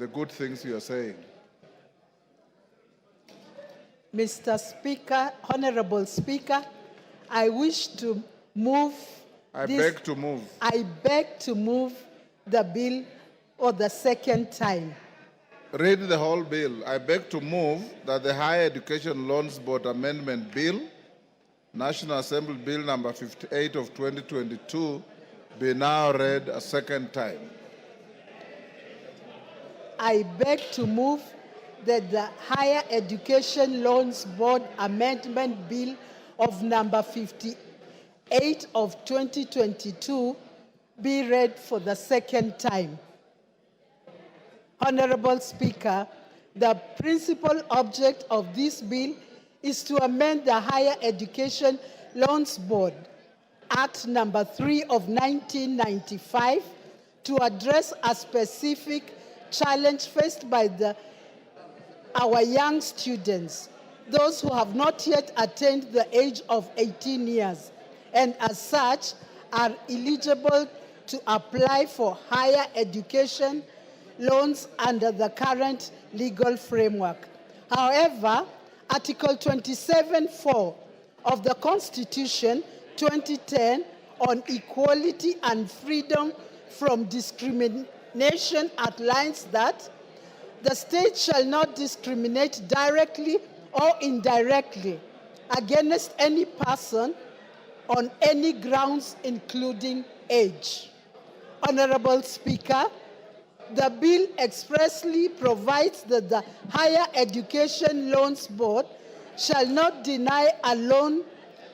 the good things you are saying. Mr. Speaker, Honorable Speaker, I wish to move I beg to move. I beg to move the bill for the second time. Read the whole bill. I beg to move that the Higher Education Loans Board Amendment Bill, National Assembly Bill number 58 of 2022, be now read a second time. I beg to move that the Higher Education Loans Board Amendment Bill of number 58 of 2022 be read for the second time. Honorable Speaker, the principal object of this bill is to amend the Higher Education Loans Board Act number 3 of 1995 to address a specific challenge faced by our young students, those who have not yet attained the age of 18 years, and as such are eligible to apply for higher education loans under the current legal framework. However, Article 27(4) of the Constitution 2010 on equality and freedom from discrimination outlines that the state shall not discriminate directly or indirectly against any person on any grounds, including age. Honorable Speaker, the bill expressly provides that the Higher Education Loans Board shall not deny a loan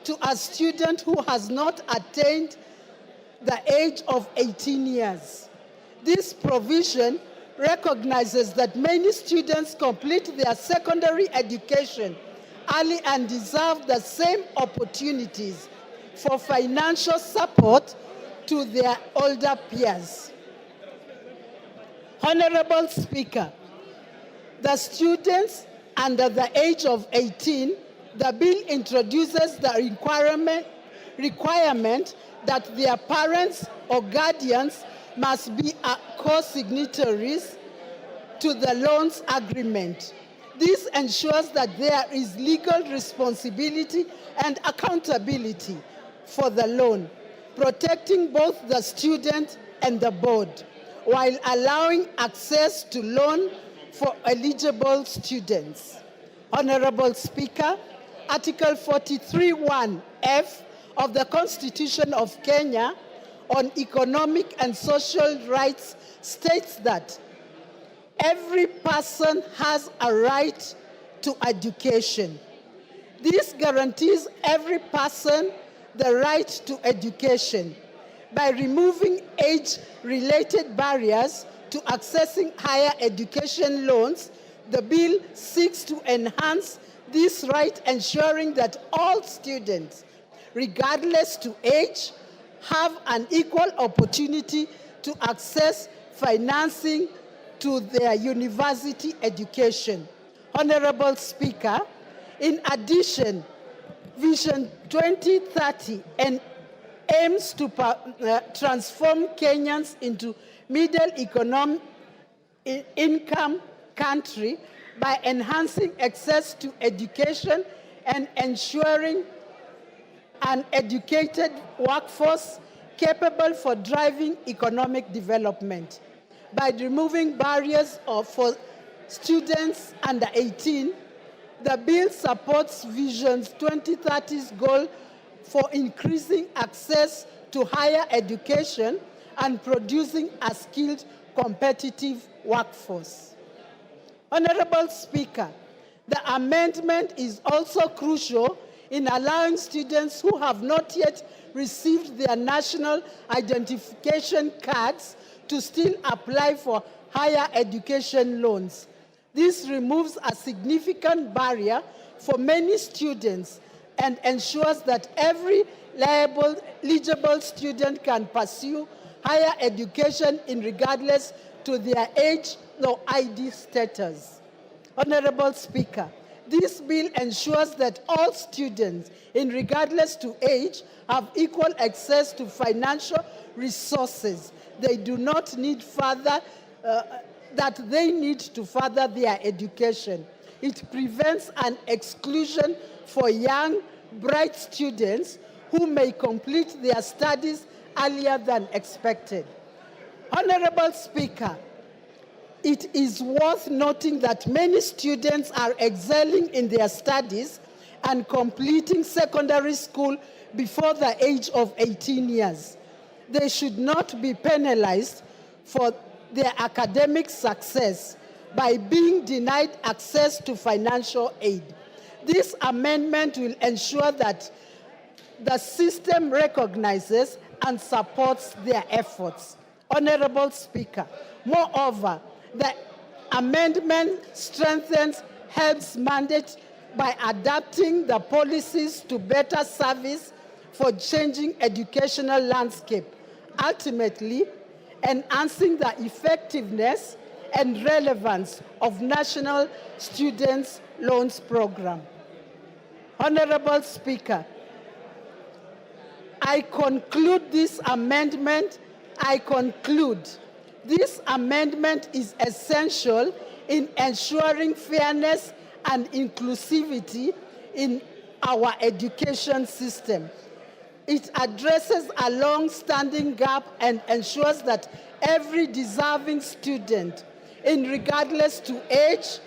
to a student who has not attained the age of 18 years. This provision recognizes that many students complete their secondary education early and deserve the same opportunities for financial support to their older peers. Honorable Speaker, the students under the age of 18, the bill introduces the requirement that their parents or guardians must be co-signatories to the loans agreement. This ensures that there is legal responsibility and accountability for the loan, protecting both the student and the board, while allowing access to loan for eligible students. Honorable Speaker, Article 43(1)(f) of the Constitution of Kenya on economic and social rights states that every person has a right to education. This guarantees every person the right to education. By removing age-related barriers to accessing higher education loans, the bill seeks to enhance this right, ensuring that all students, regardless to age, have an equal opportunity to access financing to their university education. Honorable Speaker, in addition, Vision 2030 aims to transform Kenyans into middle income country by enhancing access to education and ensuring an educated workforce capable for driving economic development. By removing barriers for students under 18, the bill supports Vision 2030's goal for increasing access to higher education and producing a skilled, competitive workforce. Honorable Speaker, the amendment is also crucial in allowing students who have not yet received their national identification cards to still apply for higher education loans. This removes a significant barrier for many students and ensures that every eligible student can pursue higher education regardless to their age or ID status. Honorable Speaker, this bill ensures that all students, regardless to age, have equal access to financial resources. They do not need further that they need to further their education. It prevents an exclusion for young, bright students who may complete their studies earlier than expected. Honorable Speaker, it is worth noting that many students are excelling in their studies and completing secondary school before the age of 18 years. They should not be penalized for their academic success by being denied access to financial aid. This amendment will ensure that the system recognizes and supports their efforts. Honorable Speaker, moreover, the amendment strengthens HELB's mandate by adapting the policies to better service for changing educational landscape, ultimately enhancing the effectiveness and relevance of National Students' Loans Program. Honorable Speaker, I conclude this amendment is essential in ensuring fairness and inclusivity in our education system. It addresses a long-standing gap and ensures that every deserving student, regardless to age,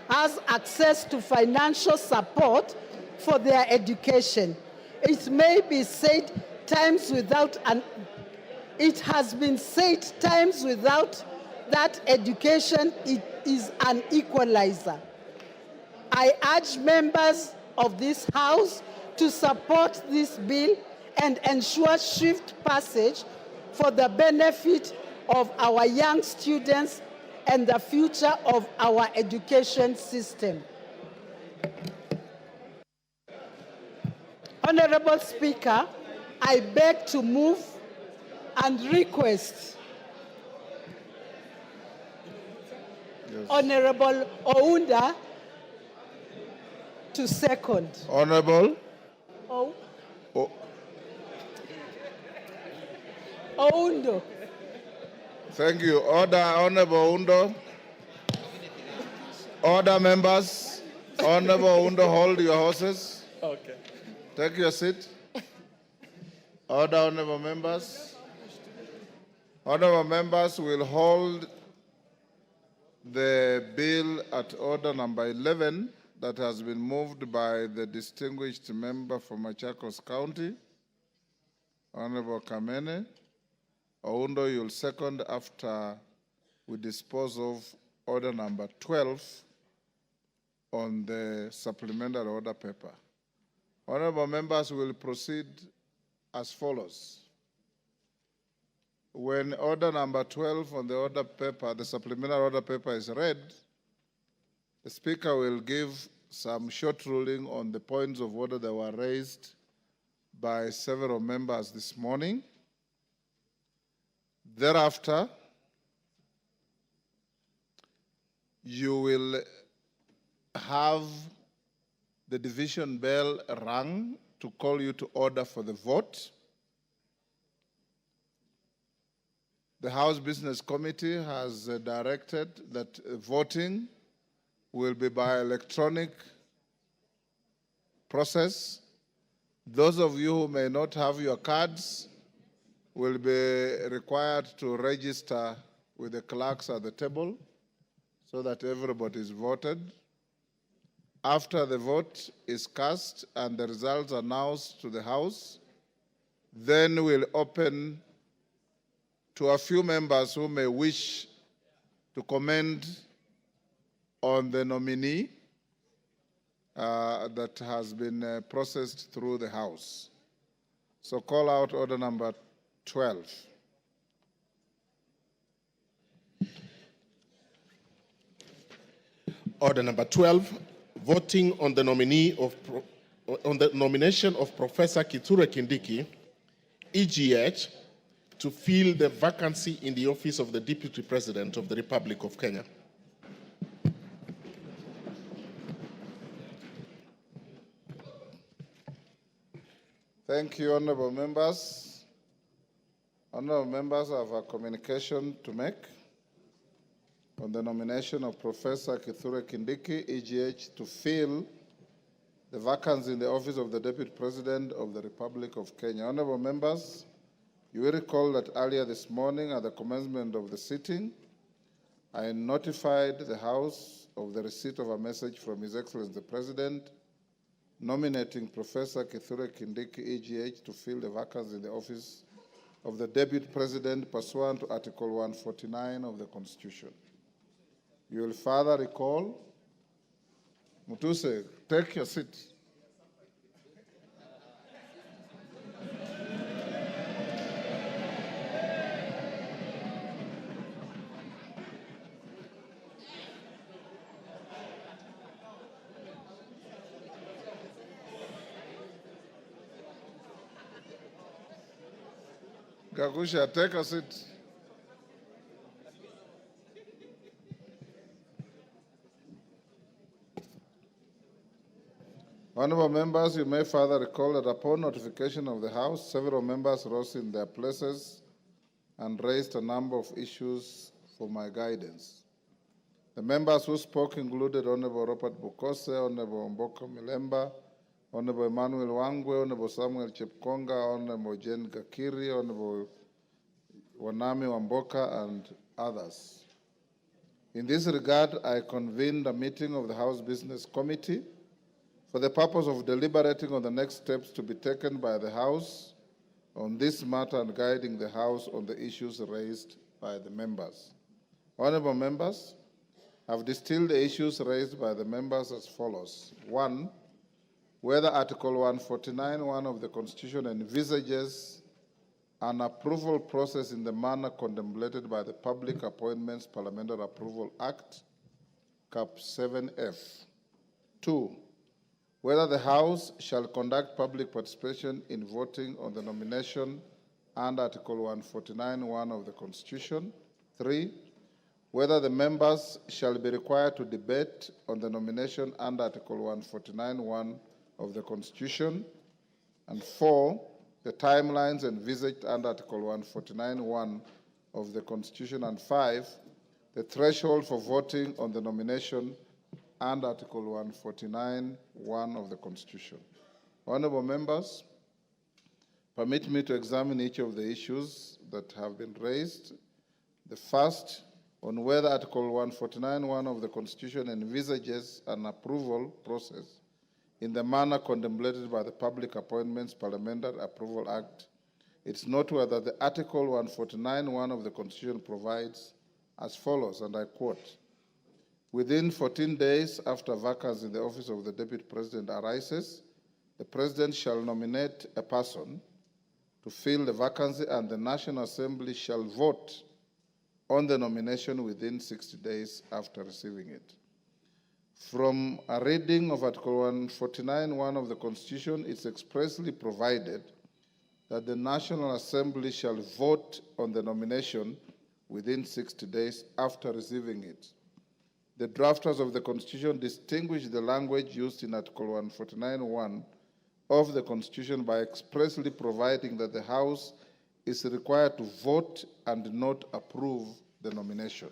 has access to financial support for their education. It may be said it has been said times without that education is an equalizer. I urge members of this House to support this bill and ensure swift passage for the benefit of our young students and the future of our education system. Honorable Speaker, I beg to move and request Honorable Ounda to second. Honorable Oundo. Thank you. Order, Honorable Undo. Order, members. Honorable Undo, hold your horses. Okay. Take your seat. Order, honorable members. Honorable members will hold the bill at order number 11 that has been moved by the distinguished member from Machakos County, Honorable Kamene. Oundo, you'll second after we dispose of order number 12 on the supplementary order paper. Honorable members will proceed as follows. When order number 12 on the order paper, the supplementary order paper is read, the Speaker will give some short ruling on the points of order that were raised by several members this morning. Thereafter, you will have the division bell rung to call you to order for the vote. The House Business Committee has directed that voting will be by electronic process. Those of you who may not have your cards will be required to register with the clerks at the table so that everybody is voted. After the vote is cast and the results announced to the House, then we'll open to a few members who may wish to comment on the nominee that has been processed through the House. So call out order number 12. Order number 12, voting on the nomination of Professor Kithure Kindiki, EGH, to fill the vacancy in the office of the Deputy President of the Republic of Kenya. Thank you, honorable members. Honorable members, I have a communication to make. on the nomination of Professor Kithure Kindiki, EGH, to fill the vacancy in the office of the Deputy President of the Republic of Kenya. Honorable members, you will recall that earlier this morning at the commencement of the sitting, I notified the House of the receipt of a message from His Excellency the President nominating Professor Kithure Kindiki, EGH, to fill the vacancy in the office of the Deputy President pursuant to Article 149 of the Constitution. You will further recall. Mutuse, take your seat. Gagusha, take a seat. Honorable members, you may further recall that upon notification of the House, several members rose in their places and raised a number of issues for my guidance. The members who spoke included Honorable Robert Bukose, Honorable Mboka Milemba, Honorable Emmanuel Wangwe, Honorable Samuel Chepkonga, Honorable Jane Gakiri, Honorable Wanami Wamboka, and others. In this regard, I convened a meeting of the House Business Committee for the purpose of deliberating on the next steps to be taken by the House on this matter and guiding the House on the issues raised by the members. Honorable members, I've distilled the issues raised by the members as follows. 1, whether Article 149(1) of the Constitution envisages an approval process in the manner contemplated by the Public Appointments Parliamentary Approval Act, Cap 7F. 2, whether the House shall conduct public participation in voting on the nomination under Article 149(1) of the Constitution. 3, whether the members shall be required to debate on the nomination under Article 149(1) of the Constitution. And 4, the timelines envisaged under Article 149(1) of the Constitution. And 5, the threshold for voting on the nomination and Article 149(1) of the Constitution. Honorable members, permit me to examine each of the issues that have been raised. The first, on whether Article 149(1) of the Constitution envisages an approval process in the manner contemplated by the Public Appointments Parliamentary Approval Act. It's noteworthy that the Article 149(1) of the Constitution provides as follows, and I quote, "Within 14 days after vacancy in the office of the Deputy President arises, the President shall nominate a person to fill the vacancy and the National Assembly shall vote on the nomination within 60 days after receiving it." From a reading of Article 149(1) of the Constitution, it's expressly provided that the National Assembly shall vote on the nomination within 60 days after receiving it. The drafters of the Constitution distinguish the language used in Article 149(1) of the Constitution by expressly providing that the House is required to vote and not approve the nomination.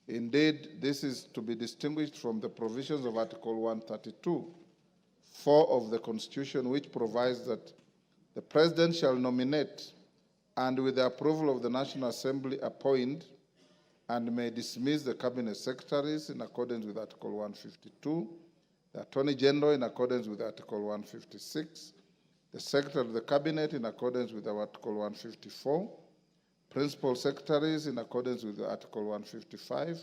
Indeed, this is to be distinguished from the provisions of Article 132(4) of the Constitution, which provides that the President shall nominate and, with the approval of the National Assembly, appoint and may dismiss the Cabinet Secretaries in accordance with Article 152, the Attorney General in accordance with Article 156, the Secretary of the Cabinet in accordance with Article 154, Principal Secretaries in accordance with Article 155,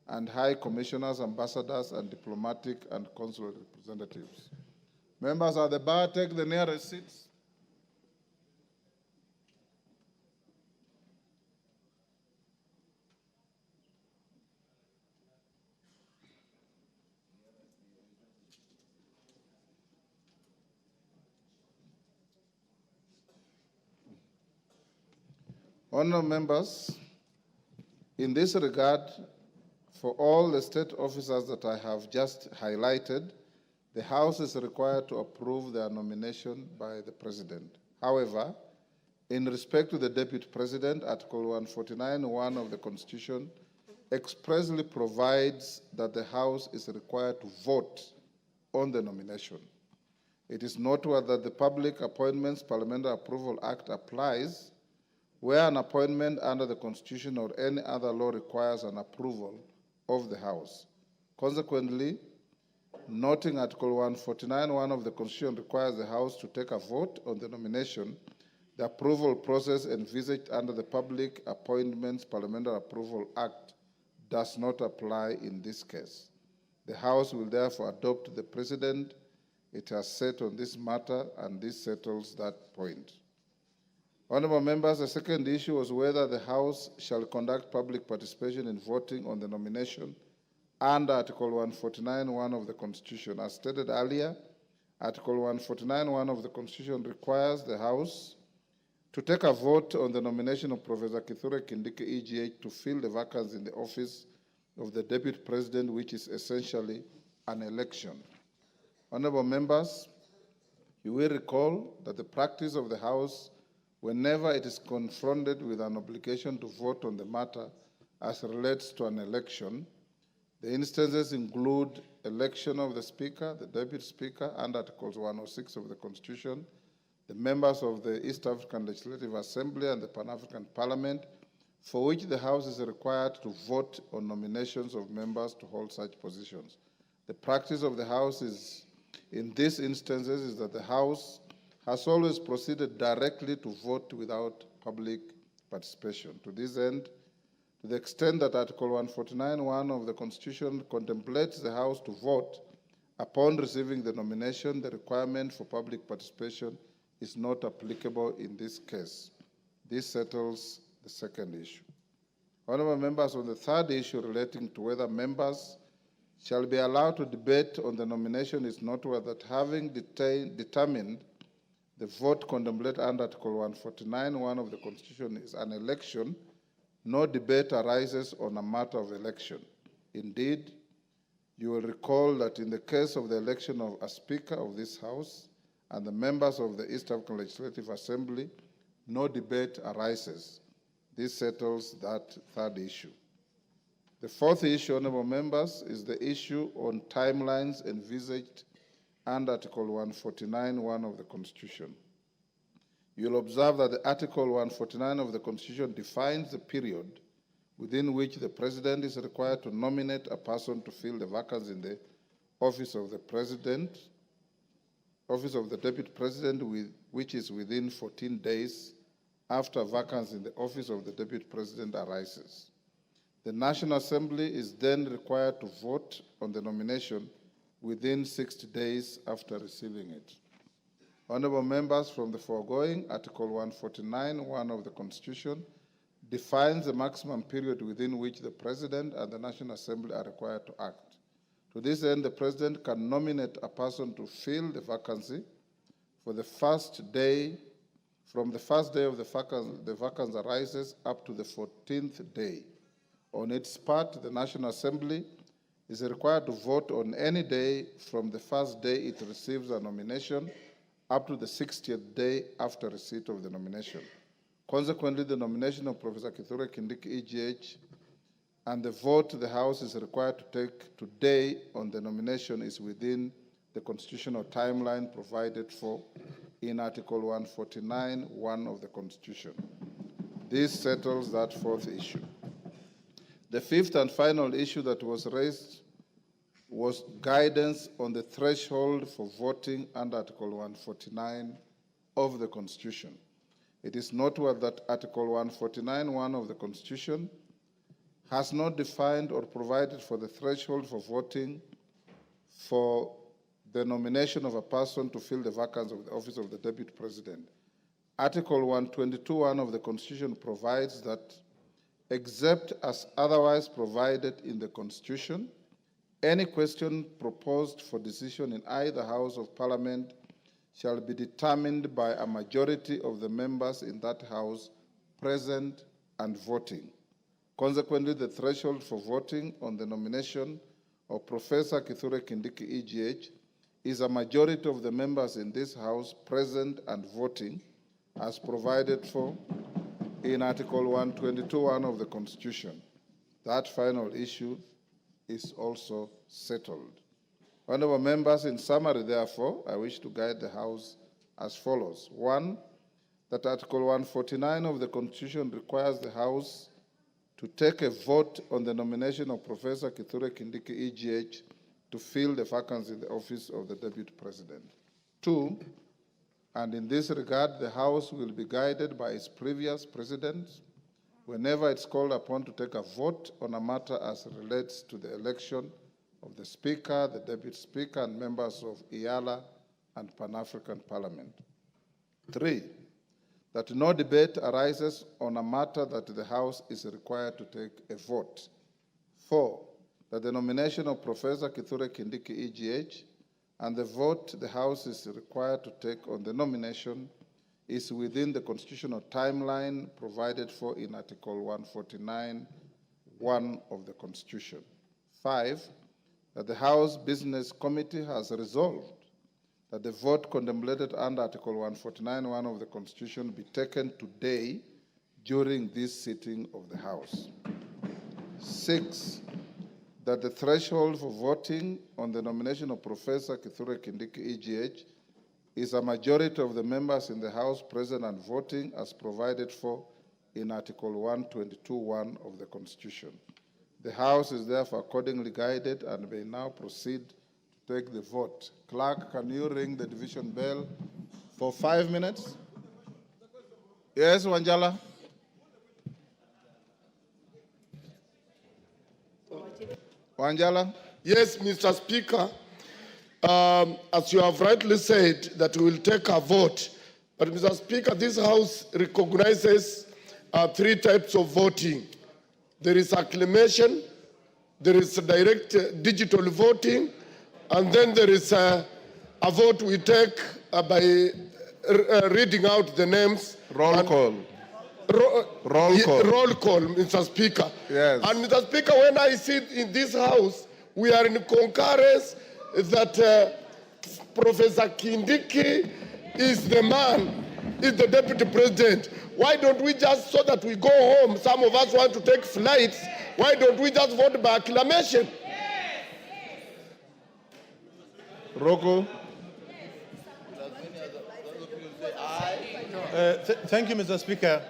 and High Commissioners, Ambassadors, and Diplomatic and Consular Representatives. Members at the bar, take the nearest seats. Honourable members, in this regard, for all the state officers that I have just highlighted, the House is required to approve their nomination by the President. However, in respect to the Deputy President, Article 149(1) of the Constitution expressly provides that the House is required to vote on the nomination. It is noteworthy that the Public Appointments Parliamentary Approval Act applies where an appointment under the Constitution or any other law requires an approval of the House. Consequently, noting Article 149(1) of the Constitution requires the House to take a vote on the nomination, the approval process envisaged under the Public Appointments Parliamentary Approval Act does not apply in this case. The House will therefore adopt the precedent it has set on this matter, and this settles that point. Honourable members, the second issue was whether the House shall conduct public participation in voting on the nomination under Article 149(1) of the Constitution. As stated earlier, Article 149(1) of the Constitution requires the House to take a vote on the nomination of Professor Kithure Kindiki, EGH, to fill the vacancy in the office of the Deputy President, which is essentially an election. Honourable members, you will recall that the practice of the House, whenever it is confronted with an obligation to vote on the matter as relates to an election, the instances include election of the Speaker, the Deputy Speaker, under Articles 106 of the Constitution, the members of the East African Legislative Assembly and the Pan-African Parliament, for which the House is required to vote on nominations of members to hold such positions. The practice of the House in these instances is that the House has always proceeded directly to vote without public participation. To this end, to the extent that Article 149(1) of the Constitution contemplates the House to vote upon receiving the nomination, the requirement for public participation is not applicable in this case. This settles the second issue. Honourable members, on the third issue relating to whether members shall be allowed to debate on the nomination, is noteworthy that having determined the vote contemplated under Article 149(1) of the Constitution is an election, no debate arises on a matter of election. Indeed, you will recall that in the case of the election of a Speaker of this House and the members of the East African Legislative Assembly, no debate arises. This settles that third issue. The fourth issue, honourable members, is the issue on timelines envisaged under Article 149(1) of the Constitution. You'll observe that the Article 149 of the Constitution defines the period within which the President is required to nominate a person to fill the vacancy in the office of the President, office of the Deputy President, which is within 14 days after a vacancy in the office of the Deputy President arises. The National Assembly is then required to vote on the nomination within 60 days after receiving it. Honourable members, from the foregoing, Article 149(1) of the Constitution defines the maximum period within which the President and the National Assembly are required to act. To this end, the President can nominate a person to fill the vacancy from the first day of the vacancy arises up to the 14th day. On its part, the National Assembly is required to vote on any day from the first day it receives a nomination up to the 60th day after receipt of the nomination. Consequently, the nomination of Professor Kithure Kindiki, EGH, and the vote the House is required to take today on the nomination is within the constitutional timeline provided for in Article 149(1) of the Constitution. This settles that fourth issue. The fifth and final issue that was raised was guidance on the threshold for voting under Article 149 of the Constitution. It is noteworthy that Article 149(1) of the Constitution has not defined or provided for the threshold for voting for the nomination of a person to fill the vacancy of the office of the Deputy President. Article 122(1) of the Constitution provides that, except as otherwise provided in the Constitution, any question proposed for decision in either House of Parliament shall be determined by a majority of the members in that House present and voting. Consequently, the threshold for voting on the nomination of Professor Kithure Kindiki, EGH, is a majority of the members in this House present and voting, as provided for in Article 122(1) of the Constitution. That final issue is also settled. Honorable members, in summary, therefore, I wish to guide the House as follows. 1, that Article 149 of the Constitution requires the House to take a vote on the nomination of Professor Kithure Kindiki, EGH, to fill the vacancy in the office of the Deputy President. 2, and in this regard, the House will be guided by its previous precedents whenever it's called upon to take a vote on a matter as relates to the election of the Speaker, the Deputy Speaker, and members of IALA and Pan-African Parliament. 3, that no debate arises on a matter that the House is required to take a vote. 4, that the nomination of Professor Kithure Kindiki, EGH, and the vote the House is required to take on the nomination is within the constitutional timeline provided for in Article 149(1) of the Constitution. 5, that the House Business Committee has resolved that the vote contemplated under Article 149(1) of the Constitution be taken today during this sitting of the House. 6, that the threshold for voting on the nomination of Professor Kithure Kindiki, EGH, is a majority of the members in the House present and voting as provided for in Article 122(1) of the Constitution. The House is therefore accordingly guided and may now proceed to take the vote. Clerk, can you ring the division bell for 5 minutes? Yes, Wanjala? Wanjala? Yes, Mr. Speaker. As you have rightly said, that we will take a vote. But, Mr. Speaker, this House recognizes 3 types of voting. There is acclamation, there is direct digital voting, and then there is a vote we take by reading out the names. Roll call. Roll call, Mr. Speaker. Yes. And, Mr. Speaker, when I sit in this House, we are in concurrence that Professor Kindiki is the man, is the Deputy President. Why don't we just, so that we go home, some of us want to take flights, why don't we just vote by acclamation? Roko? Thank you, Mr. Speaker.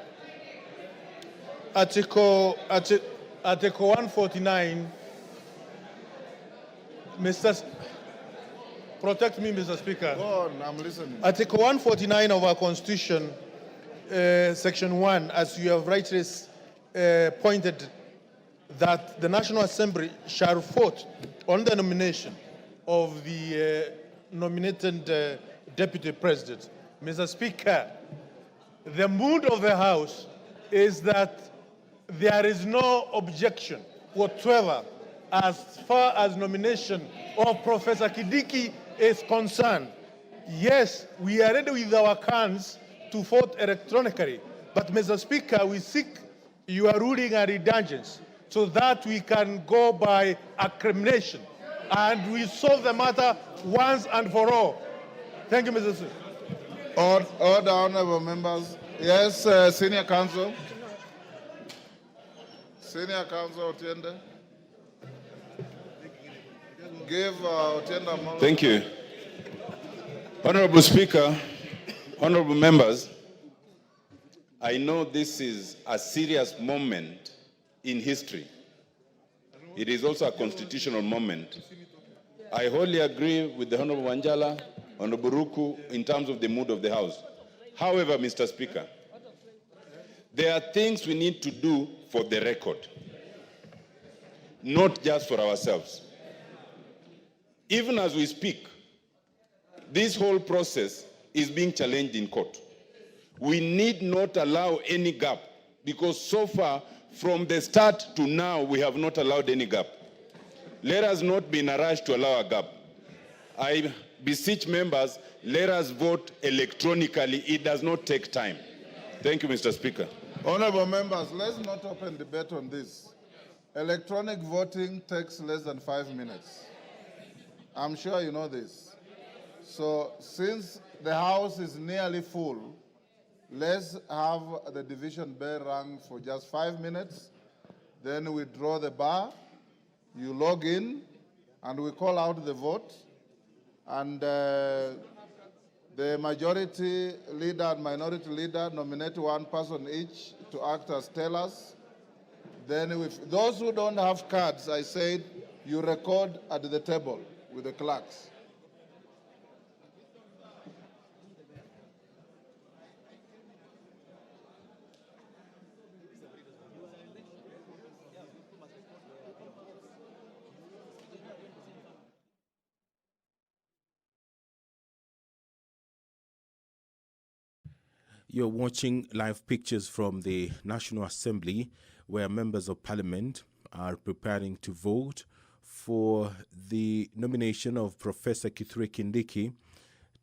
Article 149, protect me, Mr. Speaker. Go on, I'm listening. Article 149 of our Constitution, Section 1, as you have rightly pointed, that the National Assembly shall vote on the nomination of the nominated Deputy President. Mr. Speaker, the mood of the House is that there is no objection whatsoever as far as nomination of Professor Kindiki is concerned. Yes, we are ready with our cards to vote electronically, but Mr. Speaker, we seek your ruling and indulgence so that we can go by acclamation and we solve the matter once and for all. Thank you, Mr. Speaker. Order, honorable members. Yes, Senior Counsel. Senior Counsel Otiende. Give Otiende a moment. Thank you. Honorable Speaker, honorable members, I know this is a serious moment in history. It is also a constitutional moment. I wholly agree with the Honorable Wanjala, Honorable Ruku, in terms of the mood of the House. However, Mr. Speaker, there are things we need to do for the record, not just for ourselves. Even as we speak, this whole process is being challenged in court. We need not allow any gap, because so far, from the start to now, we have not allowed any gap. Let us not be in a rush to allow a gap. I beseech members, let us vote electronically. It does not take time. Thank you, Mr. Speaker. Honorable members, let's not open debate on this. Electronic voting takes less than 5 minutes. I'm sure you know this. So since the House is nearly full, let's have the division bell rung for just 5 minutes. Then we draw the bar, you log in, and we call out the vote. And the majority leader and minority leader nominate one person each to act as tellers. Then with those who don't have cards, I said, you record at the table with the clerks. You're watching live pictures from the National Assembly, where members of parliament are preparing to vote for the nomination of Professor Kithure Kindiki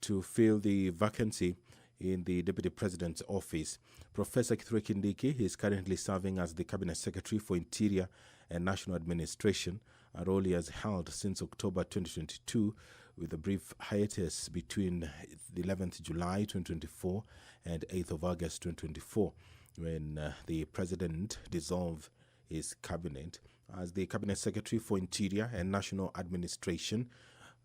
to fill the vacancy in the Deputy President's office. Professor Kithure Kindiki is currently serving as the Cabinet Secretary for Interior and National Administration, a role he has held since October 2022, with a brief hiatus between the 11th July 2024 and 8th of August 2024, when the President dissolved his cabinet. As the Cabinet Secretary for Interior and National Administration,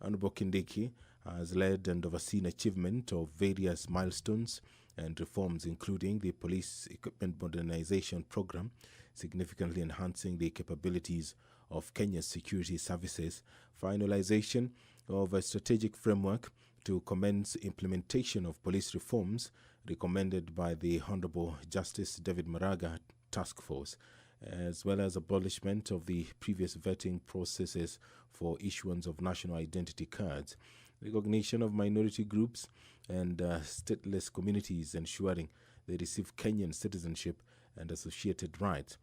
Honorable Kindiki has led and overseen achievement of various milestones and reforms, including the Police Equipment Modernization Program, significantly enhancing the capabilities of Kenya's security services, finalization of a strategic framework to commence implementation of police reforms recommended by the Honorable Justice David Maraga Task Force, as well as abolishment of the previous vetting processes for issuance of national identity cards, recognition of minority groups and stateless communities, ensuring they receive Kenyan citizenship and associated rights,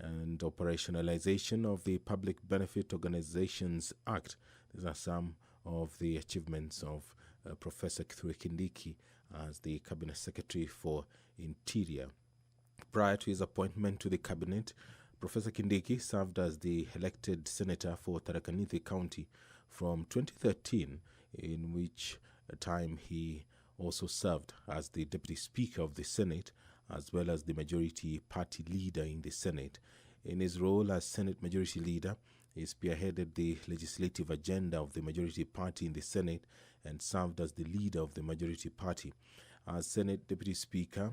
and operationalization of the Public Benefit Organizations Act. These are some of the achievements of Professor Kithure Kindiki as the Cabinet Secretary for Interior. Prior to his appointment to the cabinet, Professor Kindiki served as the elected senator for Tharaka Nithi County from 2013, in which time he also served as the Deputy Speaker of the Senate, as well as the Majority Party Leader in the Senate. In his role as Senate Majority Leader, he spearheaded the legislative agenda of the Majority Party in the Senate and served as the leader of the Majority Party. As Senate Deputy Speaker,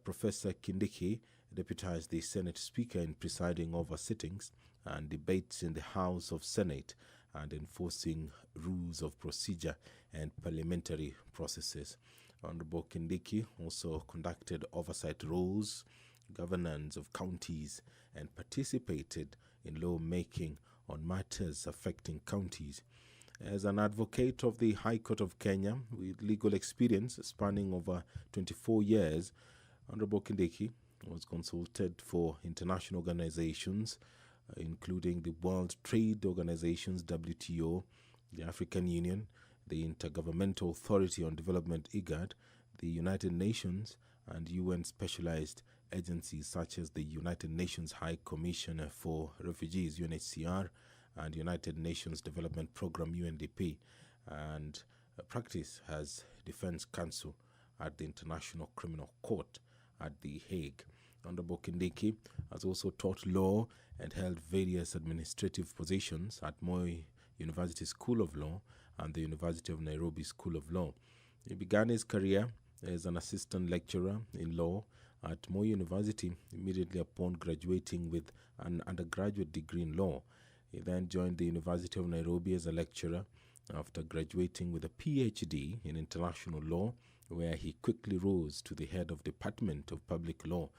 Professor Kindiki deputized the Senate Speaker in presiding over sittings and debates in the House of Senate and enforcing rules of procedure and parliamentary processes. Honorable Kindiki also conducted oversight roles, governance of counties, and participated in law-making on matters affecting counties. As an advocate of the High Court of Kenya with legal experience spanning over 24 years, Honorable Kindiki was consulted for international organizations, including the World Trade Organizations, WTO, the African Union, the Intergovernmental Authority on Development, IGAD, the United Nations, and UN specialized agencies such as the United Nations High Commissioner for Refugees, UNHCR, and United Nations Development Program, UNDP, and practice as Defense Counsel at the International Criminal Court at The Hague. Honorable Kindiki has also taught law and held various administrative positions at Moi University School of Law and the University of Nairobi School of Law. He began his career as an assistant lecturer in law at Moi University immediately upon graduating with an undergraduate degree in law. He then joined the University of Nairobi as a lecturer after graduating with a PhD in international law, where he quickly rose to the head of Department of Public Law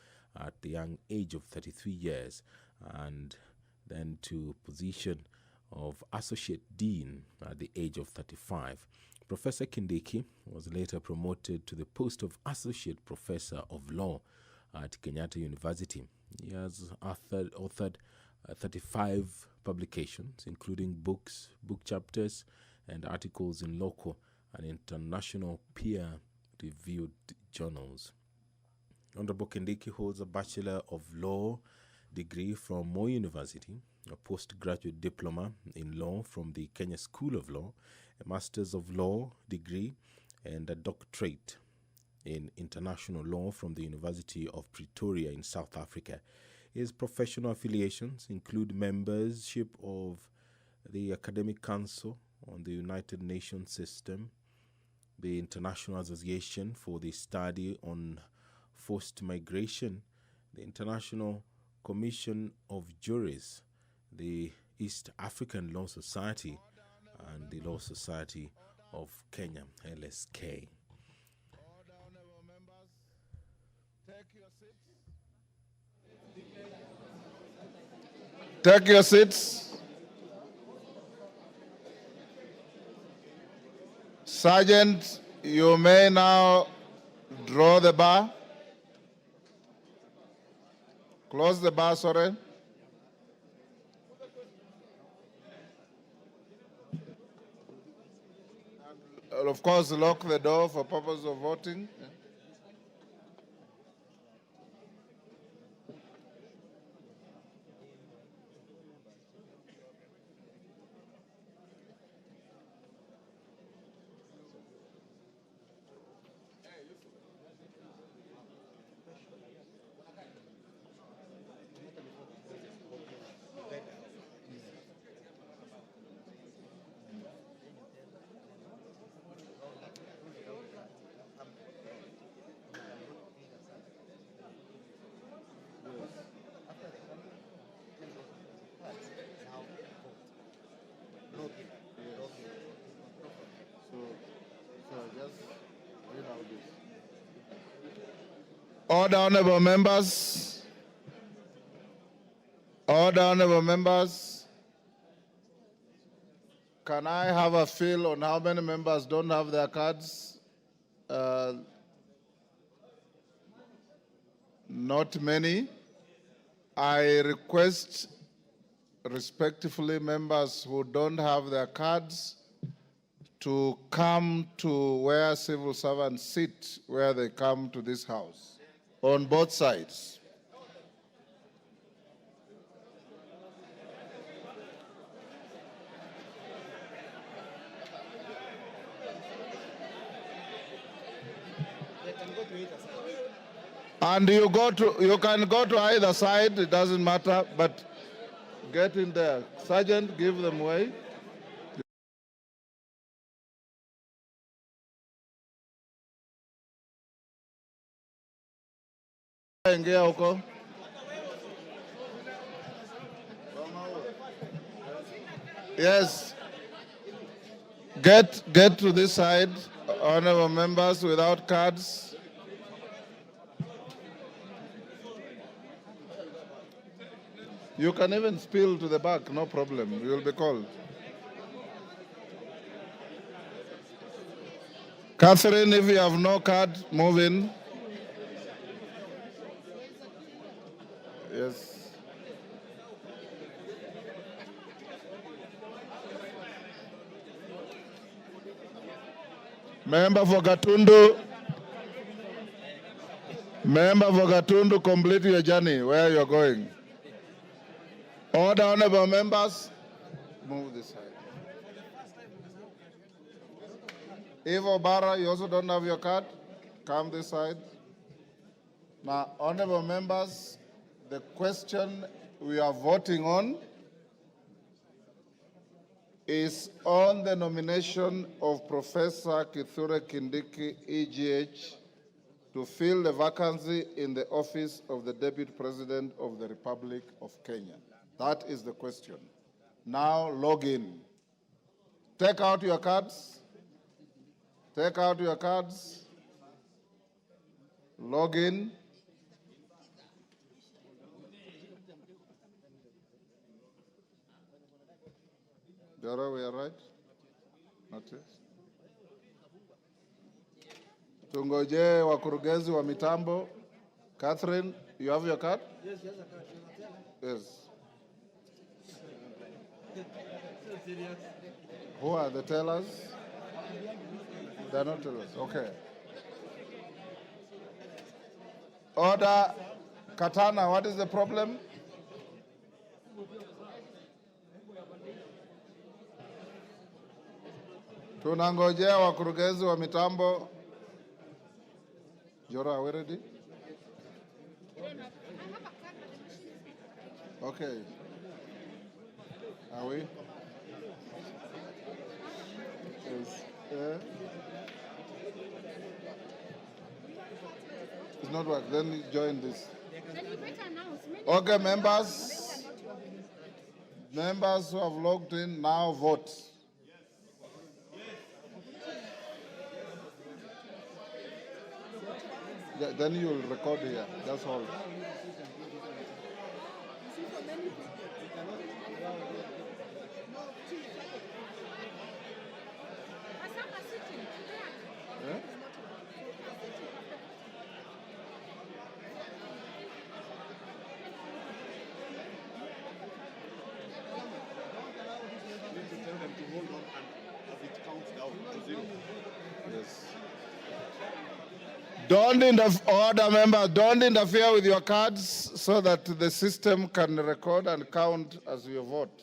at the young age of 33 years, and then to position of Associate Dean at the age of 35. Professor Kindiki was later promoted to the post of Associate Professor of Law at Kenyatta University. He has authored 35 publications, including books, book chapters, and articles in local and international peer-reviewed journals. Honorable Kindiki holds a Bachelor of Law degree from Moi University, a postgraduate diploma in law from the Kenya School of Law, a Master's of Law degree, and a doctorate in international law from the University of Pretoria in South Africa. His professional affiliations include membership of the Academic Council on the United Nations System, the International Association for the Study on Forced Migration, the International Commission of Juries, the East African Law Society, and the Law Society of Kenya, LSK. Take your seats. Sergeant, you may now draw the bar. Close the bar, sorry. And of course, lock the door for purpose of voting. Order, honorable members. Order, honorable members. Can I have a feel on how many members don't have their cards? Not many. I request respectfully members who don't have their cards to come to where civil servants sit, where they come to this house, on both sides. And you can go to either side, it doesn't matter, but get in there. Sergeant, give them way. Ingia huko. Yes. Get to this side, honorable members without cards. You can even spill to the back, no problem. You will be called. Catherine, if you have no card, move in. Yes. Member for Gatundu. Member for Gatundu, complete your journey where you're going. Order, honorable members. Move this side. Evo Barra, you also don't have your card. Come this side. Now, honorable members, the question we are voting on is on the nomination of Professor Kithure Kindiki, EGH, to fill the vacancy in the office of the Deputy President of the Republic of Kenya. That is the question. Now log in. Take out your cards. Take out your cards. Log in. Dara, we are right? Not yet. Tungoje wakurugenzi wa mitambo. Catherine, you have your card? Yes, yes, I card. Yes. Who are the tellers? They're not tellers. Okay. Order. Katana, what is the problem? Tunangojea wakurugenzi wa mitambo. Jora, are we ready? Okay. Are we? Yes. It's not work. Then you join this. Okay, members. Members who have logged in now vote. Then you will record here. That's all. Eh? Yes. Order members, don't interfere with your cards so that the system can record and count as you vote.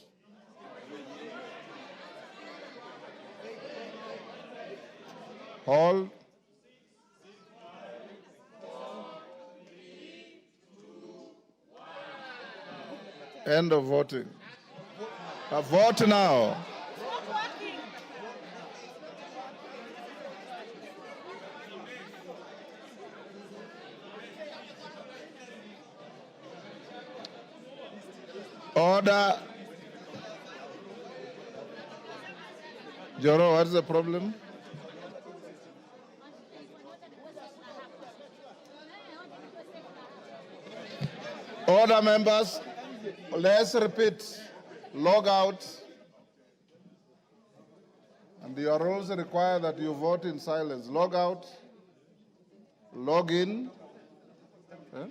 Hold. End of voting. Vote now. Order. Joro, what's the problem? Order, members. Let's repeat. Log out. And your rules require that you vote in silence. Log out. Log in. Eh?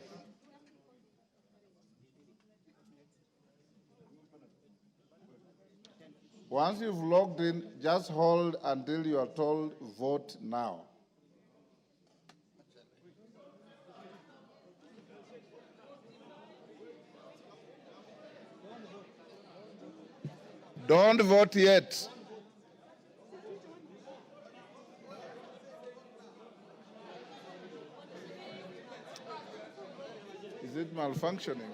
Once you've logged in, just hold until you are told vote now. Don't vote yet. Is it malfunctioning?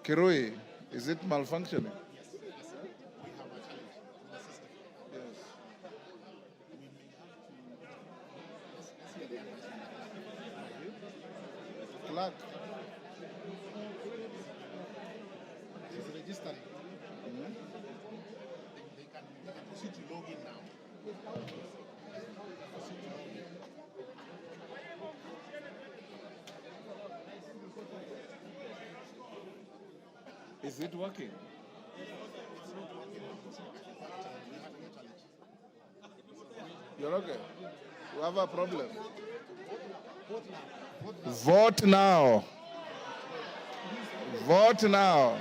Kirui, is it malfunctioning? Clerk. She's registering. They can proceed to log in now. Is it working? You're okay? You have a problem? Vote now. Vote now.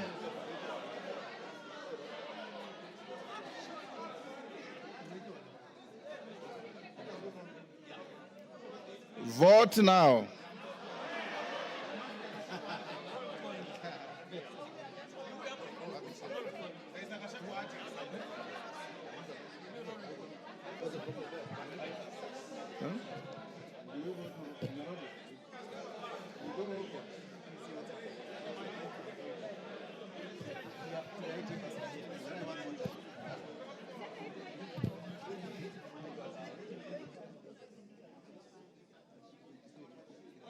Vote now.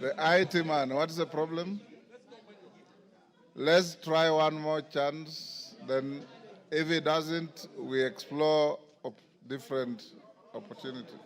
The IT man, what's the problem? Let's try one more chance. Then if it doesn't, we explore different opportunities.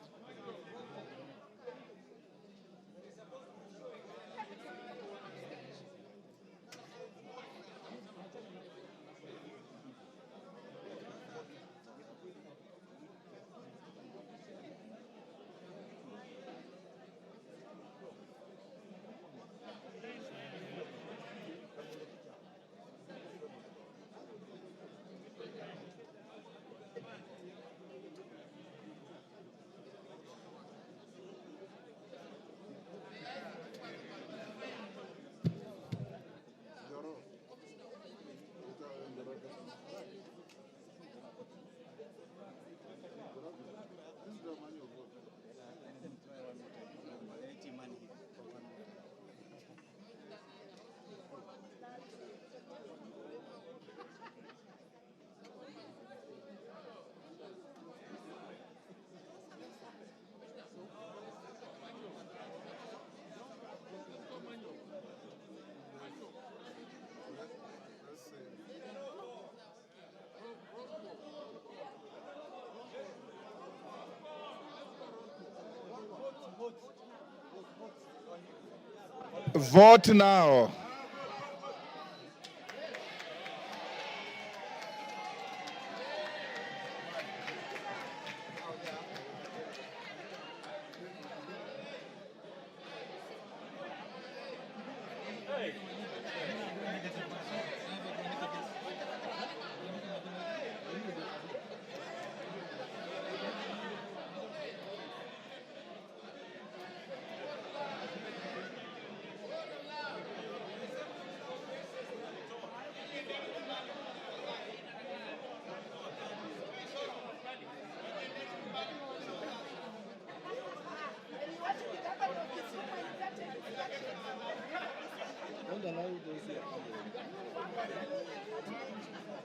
Vote now.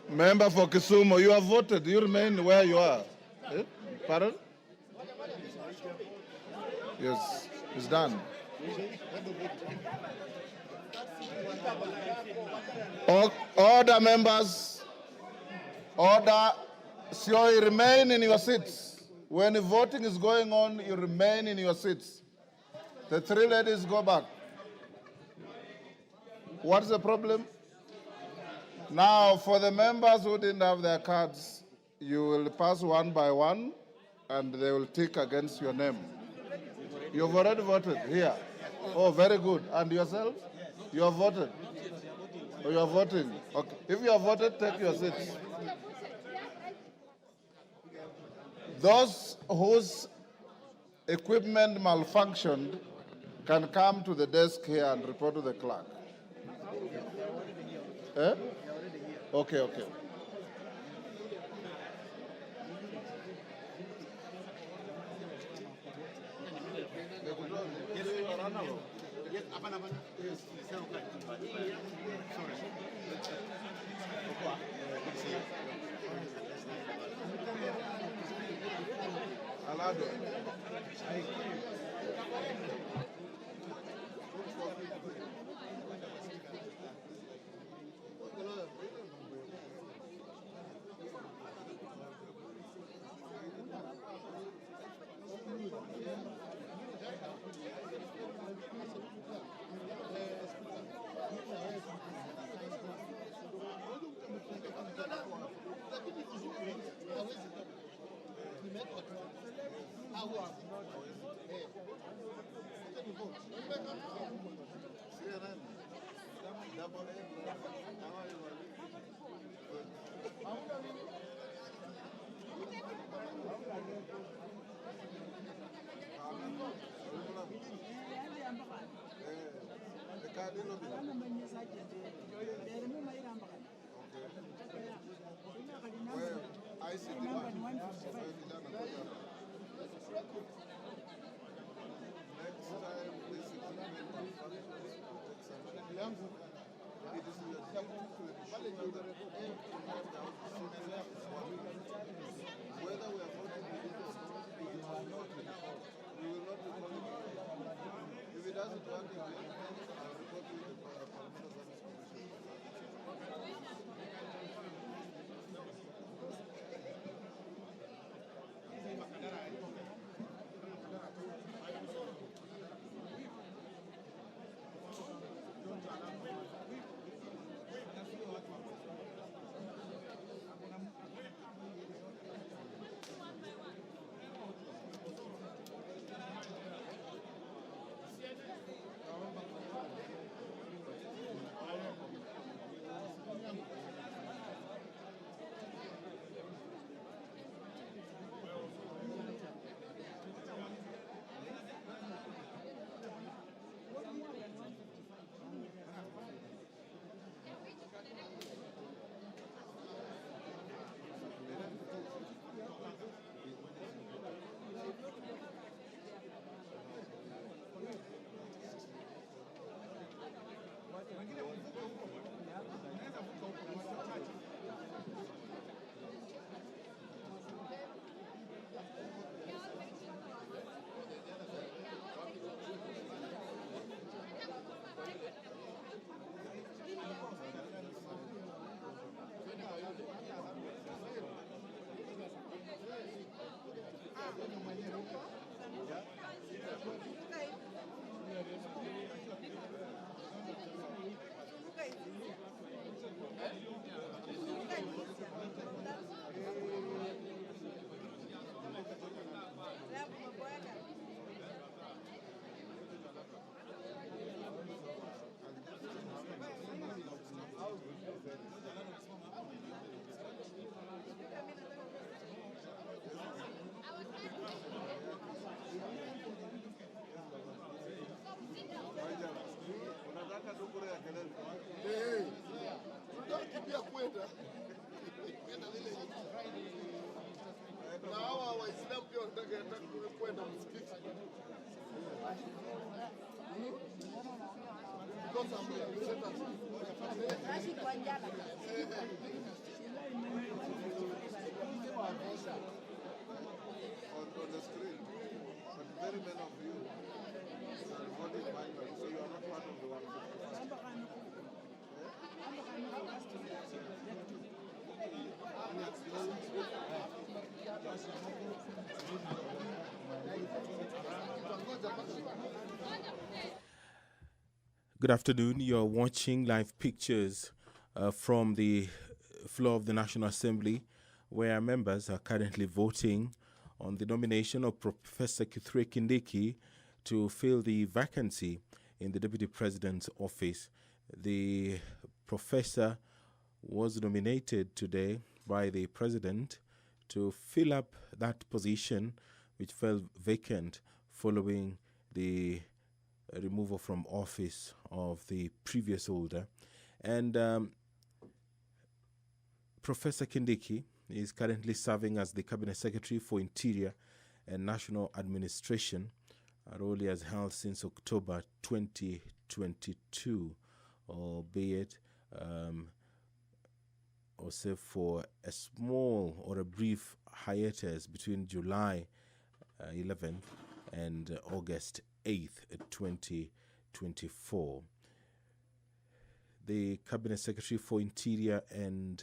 Member for Kisumu, you have voted. You remain where you are. Eh? Pardon? Yes, it's done. Order, members. Order. So you remain in your seats. When the voting is going on, you remain in your seats. The three ladies go back. What's the problem? Now, for the members who didn't have their cards, you will pass one by one, and they will tick against your name. You've already voted here. Oh, very good. And yourself? You have voted? Oh, you are voting? Okay. If you have voted, take your seats. Those whose equipment malfunctioned can come to the desk here and report to the clerk. Eh? Okay, okay. Alado. On the screen, but very many of you are voting manually, so you are not part of the 155. Good afternoon. You're watching live pictures from the floor of the National Assembly, where members are currently voting on the nomination of Professor Kithure Kindiki to fill the vacancy in the Deputy President's office. The professor was nominated today by the President to fill up that position, which fell vacant following the removal from office of the previous holder. And Professor Kindiki is currently serving as the Cabinet Secretary for Interior and National Administration, a role he has held since October 2022, albeit also for a small or a brief hiatus between July 11th and August 8th, 2024. The Cabinet Secretary for Interior and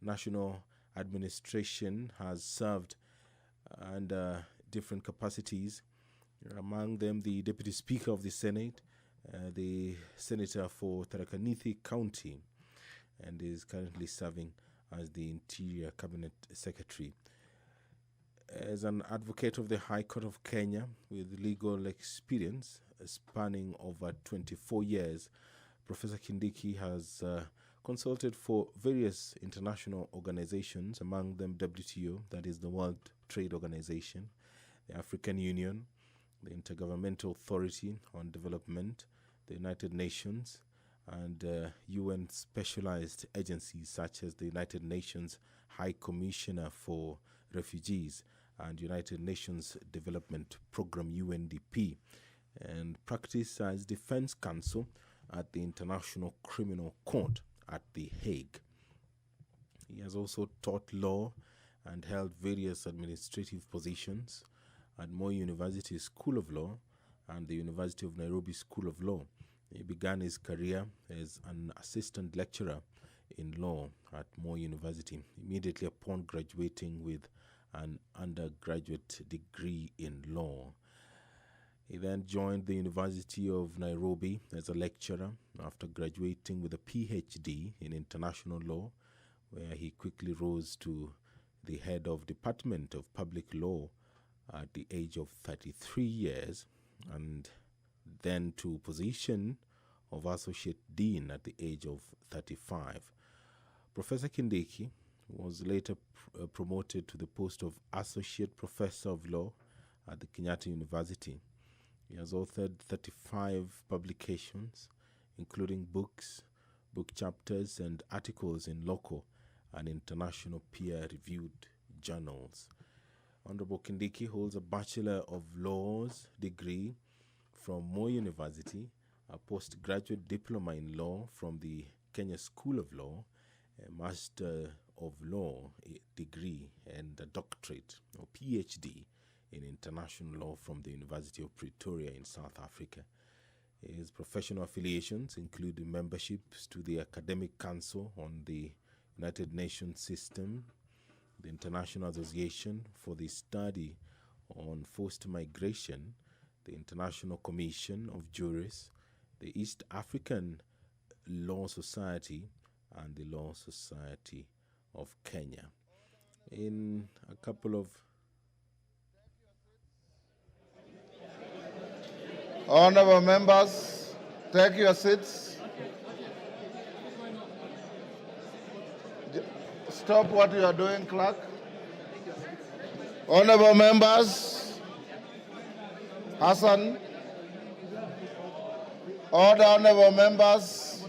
National Administration has served under different capacities, among them the Deputy Speaker of the Senate, the Senator for Tharaka Nithi County, and is currently serving as the Interior Cabinet Secretary. As an advocate of the High Court of Kenya with legal experience spanning over 24 years, Professor Kindiki has consulted for various international organizations, among them WTO, that is the World Trade Organization, the African Union, the Intergovernmental Authority on Development, the United Nations, and UN specialized agencies such as the United Nations High Commissioner for Refugees and United Nations Development Program UNDP, and practiced as defense counsel at the International Criminal Court at The Hague. He has also taught law and held various administrative positions at Moi University School of Law and the University of Nairobi School of Law. He began his career as an assistant lecturer in law at Moi University, immediately upon graduating with an undergraduate degree in law. He then joined the University of Nairobi as a lecturer after graduating with a PhD in international law, where he quickly rose to the head of Department of Public Law at the age of 33 years, and then to position of Associate Dean at the age of 35. Professor Kindiki was later promoted to the post of Associate Professor of Law at the Kenyatta University. He has authored 35 publications, including books, book chapters, and articles in local and international peer-reviewed journals. Honorable Kindiki holds a Bachelor of Laws degree from Moi University, a postgraduate diploma in law from the Kenya School of Law, a Master of Law degree, and a doctorate or PhD in international law from the University of Pretoria in South Africa. His professional affiliations include memberships to the Academic Council on the United Nations System, the International Association for the Study on Forced Migration, the International Commission of Jurists, the East African Law Society, and the Law Society of Kenya. In a couple of Honorable members, take your seats. Stop what you are doing, clerk. Honorable members, Hassan. Order, honorable members.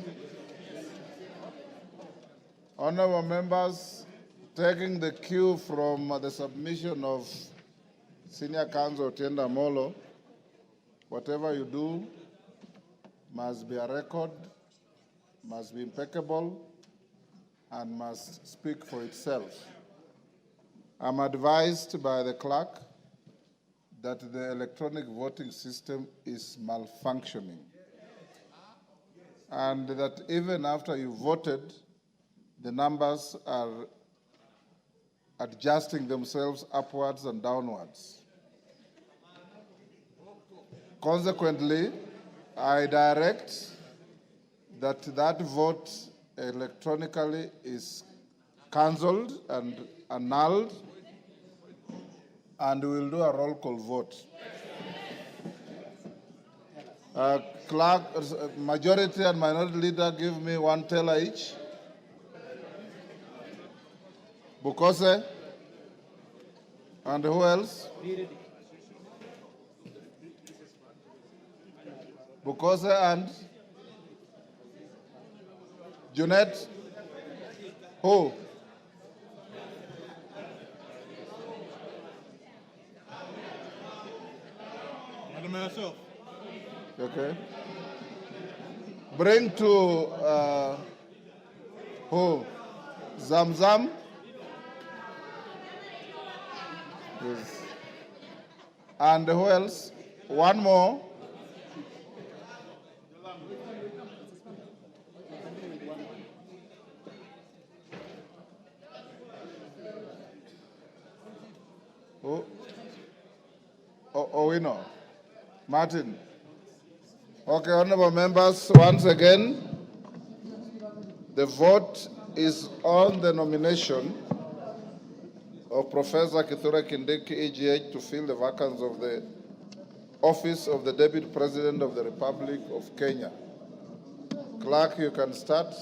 Honorable members, taking the cue from the submission of Senior Counsel Otienda Molo, whatever you do must be a record, must be impeccable, and must speak for itself. I'm advised by the clerk that the electronic voting system is malfunctioning, and that even after you voted, the numbers are adjusting themselves upwards and downwards. Consequently, I direct that that vote electronically is cancelled and annulled, and we'll do a roll call vote. Clerk, majority and minority leader, give me one teller each. Bukose? And who else? Bukose and Junet? Who? Myself. Okay. Bring to who? Zamzam? Yes. And who else? One more. Who? Owino. Martin. Okay, honorable members, once again, the vote is on the nomination of Professor Kithure Kindiki, EGH, to fill the vacancy of the office of the Deputy President of the Republic of Kenya. Clerk, you can start.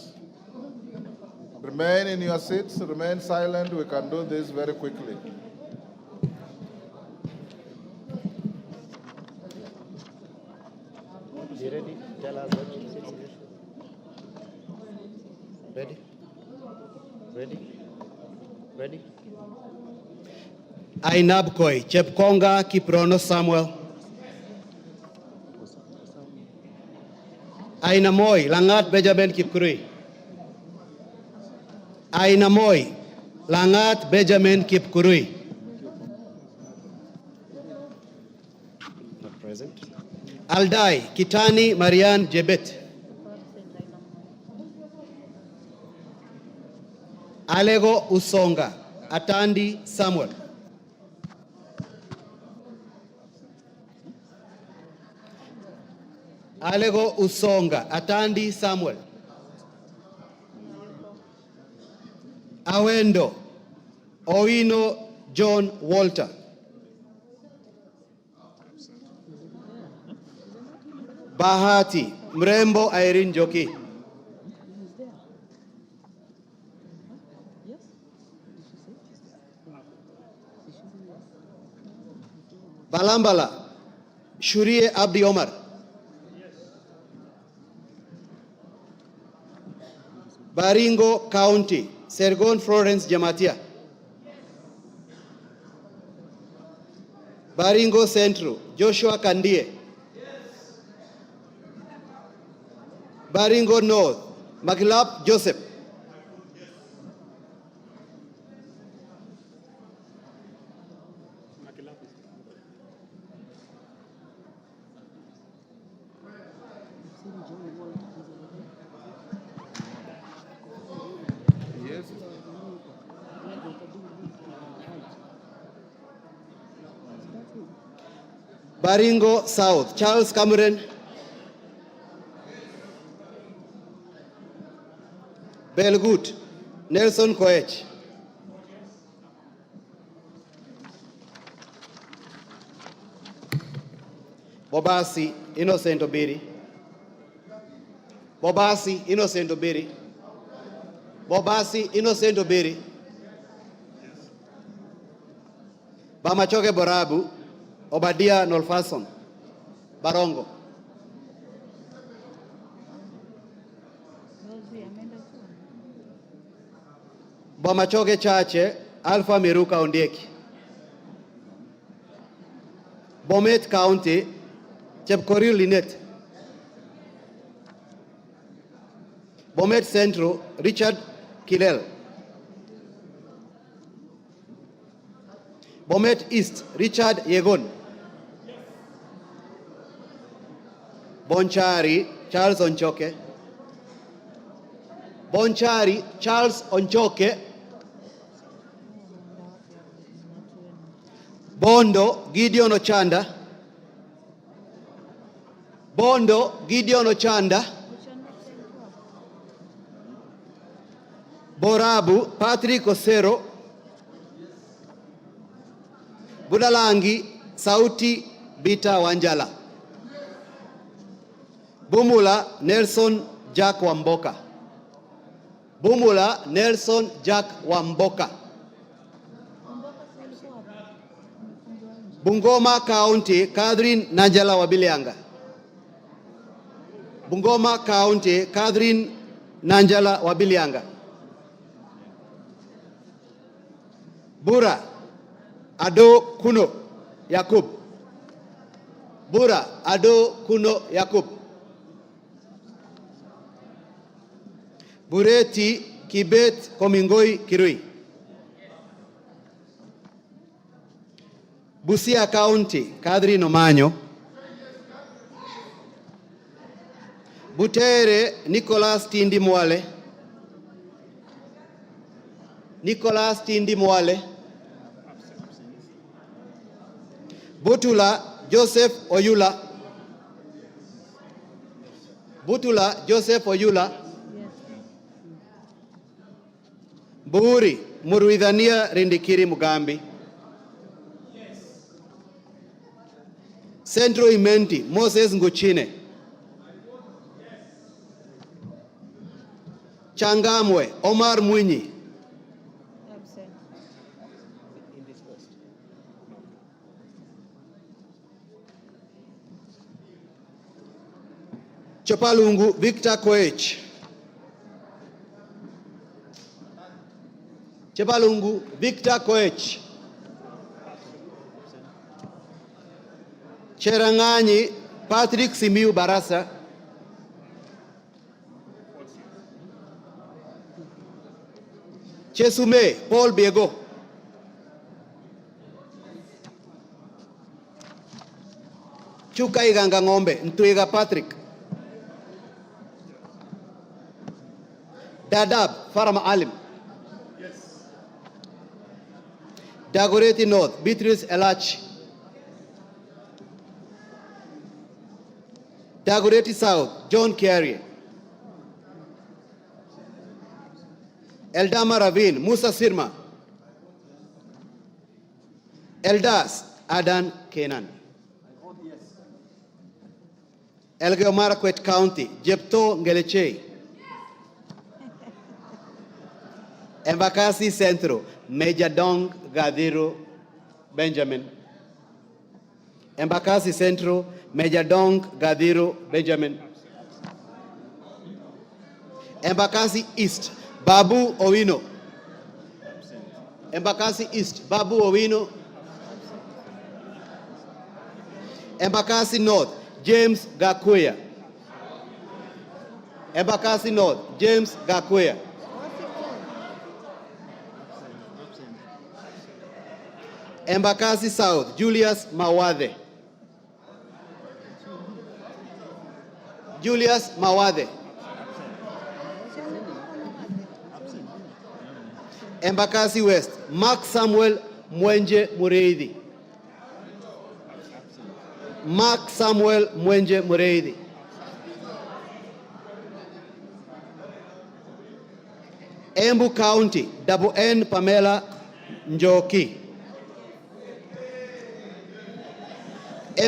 Remain in your seats, remain silent. We can do this very quickly. You ready? Tell us what you say. Ready? Ready? Ready? Ainabkoi, Chepkonga Kiprono Samuel. Ainamoi, Langat Benjamin Kipkurui. Ainamoi, Langat Benjamin Kipkurui. Not present. Aldai, Kitani Marian Jebet. Alego Usonga, Atandi Samuel. Alego Usonga, Atandi Samuel. Awendo, Owino John Walter. Bahati, Mrembo Irene Joki. Balambala, Shurie Abdi Omar. Baringo County, Sergon Florence Jamatia. Baringo Central, Joshua Kandie. Baringo North, Makilap Joseph. Yes. Baringo South, Charles Cameron. Belgut, Nelson Koech. Bobasi, Innocent Obiri. Bobasi, Innocent Obiri. Bobasi, Innocent Obiri. Bamachoge Borabu, Obadia Nolfason. Barongo. Bomachoge Chache, Alpha Miruka Ondieki. Bomet County, Chepkorir Linet. Bomet Central, Richard Kilel. Bomet East, Richard Yegon. Bonchari, Charles Onchoke. Bonchari, Charles Onchoke. Bondo, Gideon Ochanda. Bondo, Gideon Ochanda. Borabu, Patrick Osero. Budalangi, Sauti Bita Wanjala. Bumula, Nelson Jack Wamboka. Bumula, Nelson Jack Wamboka. Bungoma County, Catherine Nanjala Wabilianga. Bungoma County, Catherine Nanjala Wabilianga. Bura, Ado Kuno Yakub. Bura, Ado Kuno Yakub. Bureti Kibet Komingoi Kirui. Busia County, Catherine Omanyo. Butere Nicholas Tindi Mwale. Nicholas Tindi Mwale. Butula Joseph Oyula. Butula Joseph Oyula. Buri Muruidhania Rindikiri Mugambi. Central Imenti Moses Nguchine. Changamwe Omar Mwinyi. Chopalungu Victor Koech. Chopalungu Victor Koech. Cherangani Patrick Simiu Barasa. Chesume Paul Biego. Chuka Iganga Ngombe Ntwiga Patrick. Dadab Farama Alim. Dagoretti North Beatrice Elachi. Dagoretti South John Carrier. Eldama Ravine Musa Sirma. Eldas Adan Kenan. Elgeyo Marakwet County Jepto Ngelechei. Embakasi Central Major Dong Gadiro Benjamin. Embakasi Central Major Dong Gadiro Benjamin. Embakasi East Babu Owino. Embakasi East Babu Owino. Embakasi North James Gakuya. Embakasi North James Gakuya. Embakasi South Julius Mawade. Julius Mawade. Embakasi West Mark Samuel Mwenje Mureithi. Mark Samuel Mwenje Mureithi. Embu County Double N Pamela Njoki.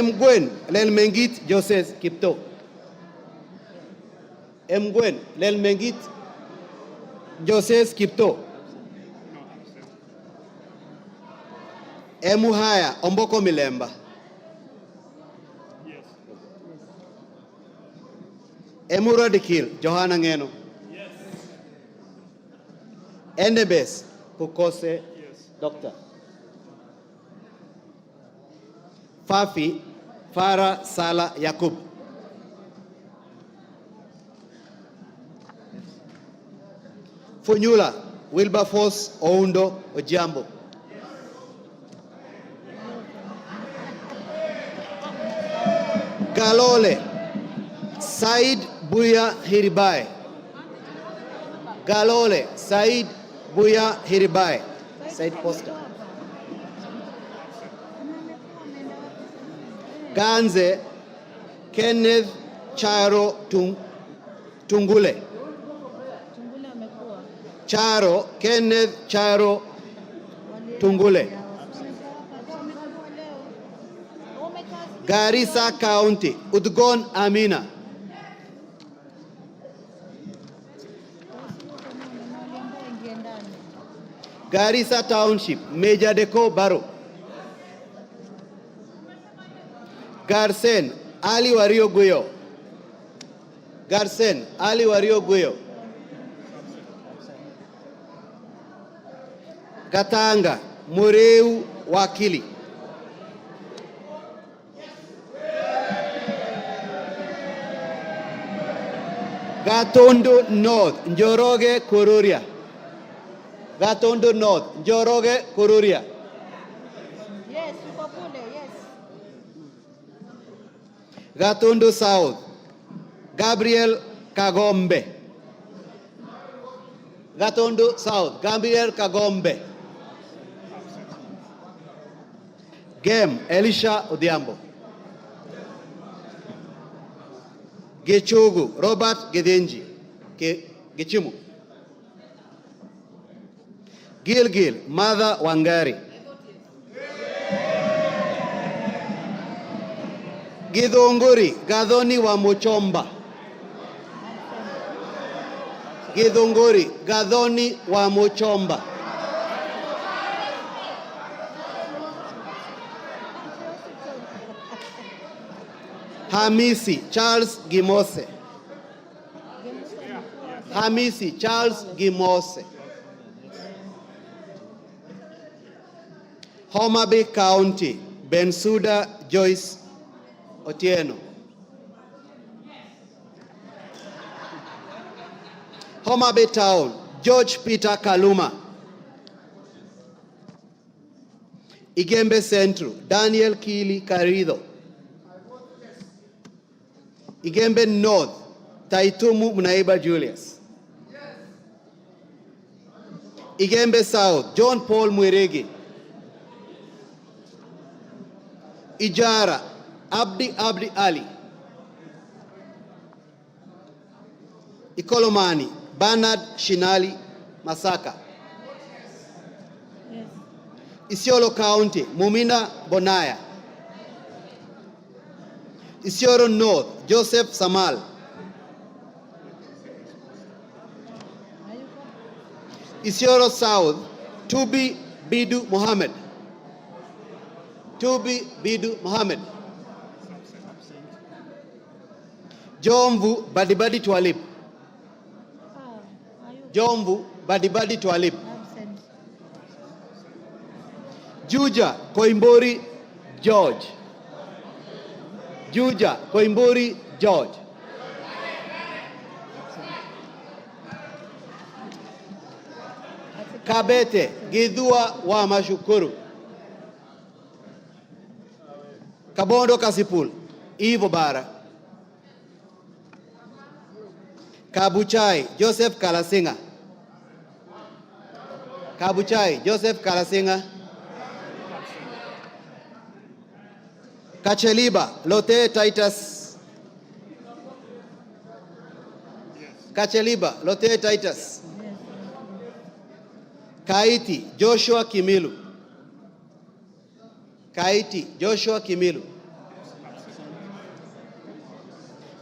Mgwen Lelmengit Joseph Kipto. Mgwen Lelmengit Joseph Kipto. Emuhaya Omboko Milemba. Emurodikil Johanna Ngeno. Enebes Kukose, Doctor. Fafi Farah Sala Yakub. Funyula Wilberforce Oundo Ojambo. Galole Said Buya Hiribai. Galole Said Buya Hiribai. Said Poster. Ganze Kenneth Charo Tungule. Charo Kenneth Charo Tungule. Garissa County Udgon Amina. Garissa Township Major Deko Baro. Garsen Ali Wario Guyo. Garsen Ali Wario Guyo. Katanga Mureu Wakili. Gatondo North Njoroge Kururia. Gatondo North Njoroge Kururia. Yes, Ukapule, yes. Gatondo South Gabriel Kagombe. Gatondo South Gabriel Kagombe. Gem Elisha Odhiambo. Gechugu Robert Gedenji Gechimu. Gilgil Mother Wangari. Githunguri Gadhoni wa Muchomba. Githunguri Gadhoni wa Muchomba. Hamisi Charles Gimose. Hamisi Charles Gimose. Homa Bay County Bensuda Joyce Otieno. Homa Bay Town George Peter Kaluma. Igembe Central Daniel Kili Karido. Igembe North Taitumu Munaiba Julius. Igembe South John Paul Mwirigi. Ijara Abdi Ali. Ikolomani Bernard Shinali Masaka. Yes. Isiolo County Mumina Bonaya. Isiolo North Joseph Samal. Isiolo South Tubi Bidu Mohammed. Tubi Bidu Mohammed. Jomvu Badibadi Twalib. Jomvu Badibadi Twalib. Absent. Juja Koimbori George. Juja Koimbori George. Kabete Gidhua wa Mashukuru. Kabondo Kasipul Ivo Bara. Kabuchai Joseph Kalasinga. Kabuchai Joseph Kalasinga. Kacheliba Lote Titus. Kacheliba Lote Titus. Kaiti Joshua Kimilu. Kaiti Joshua Kimilu.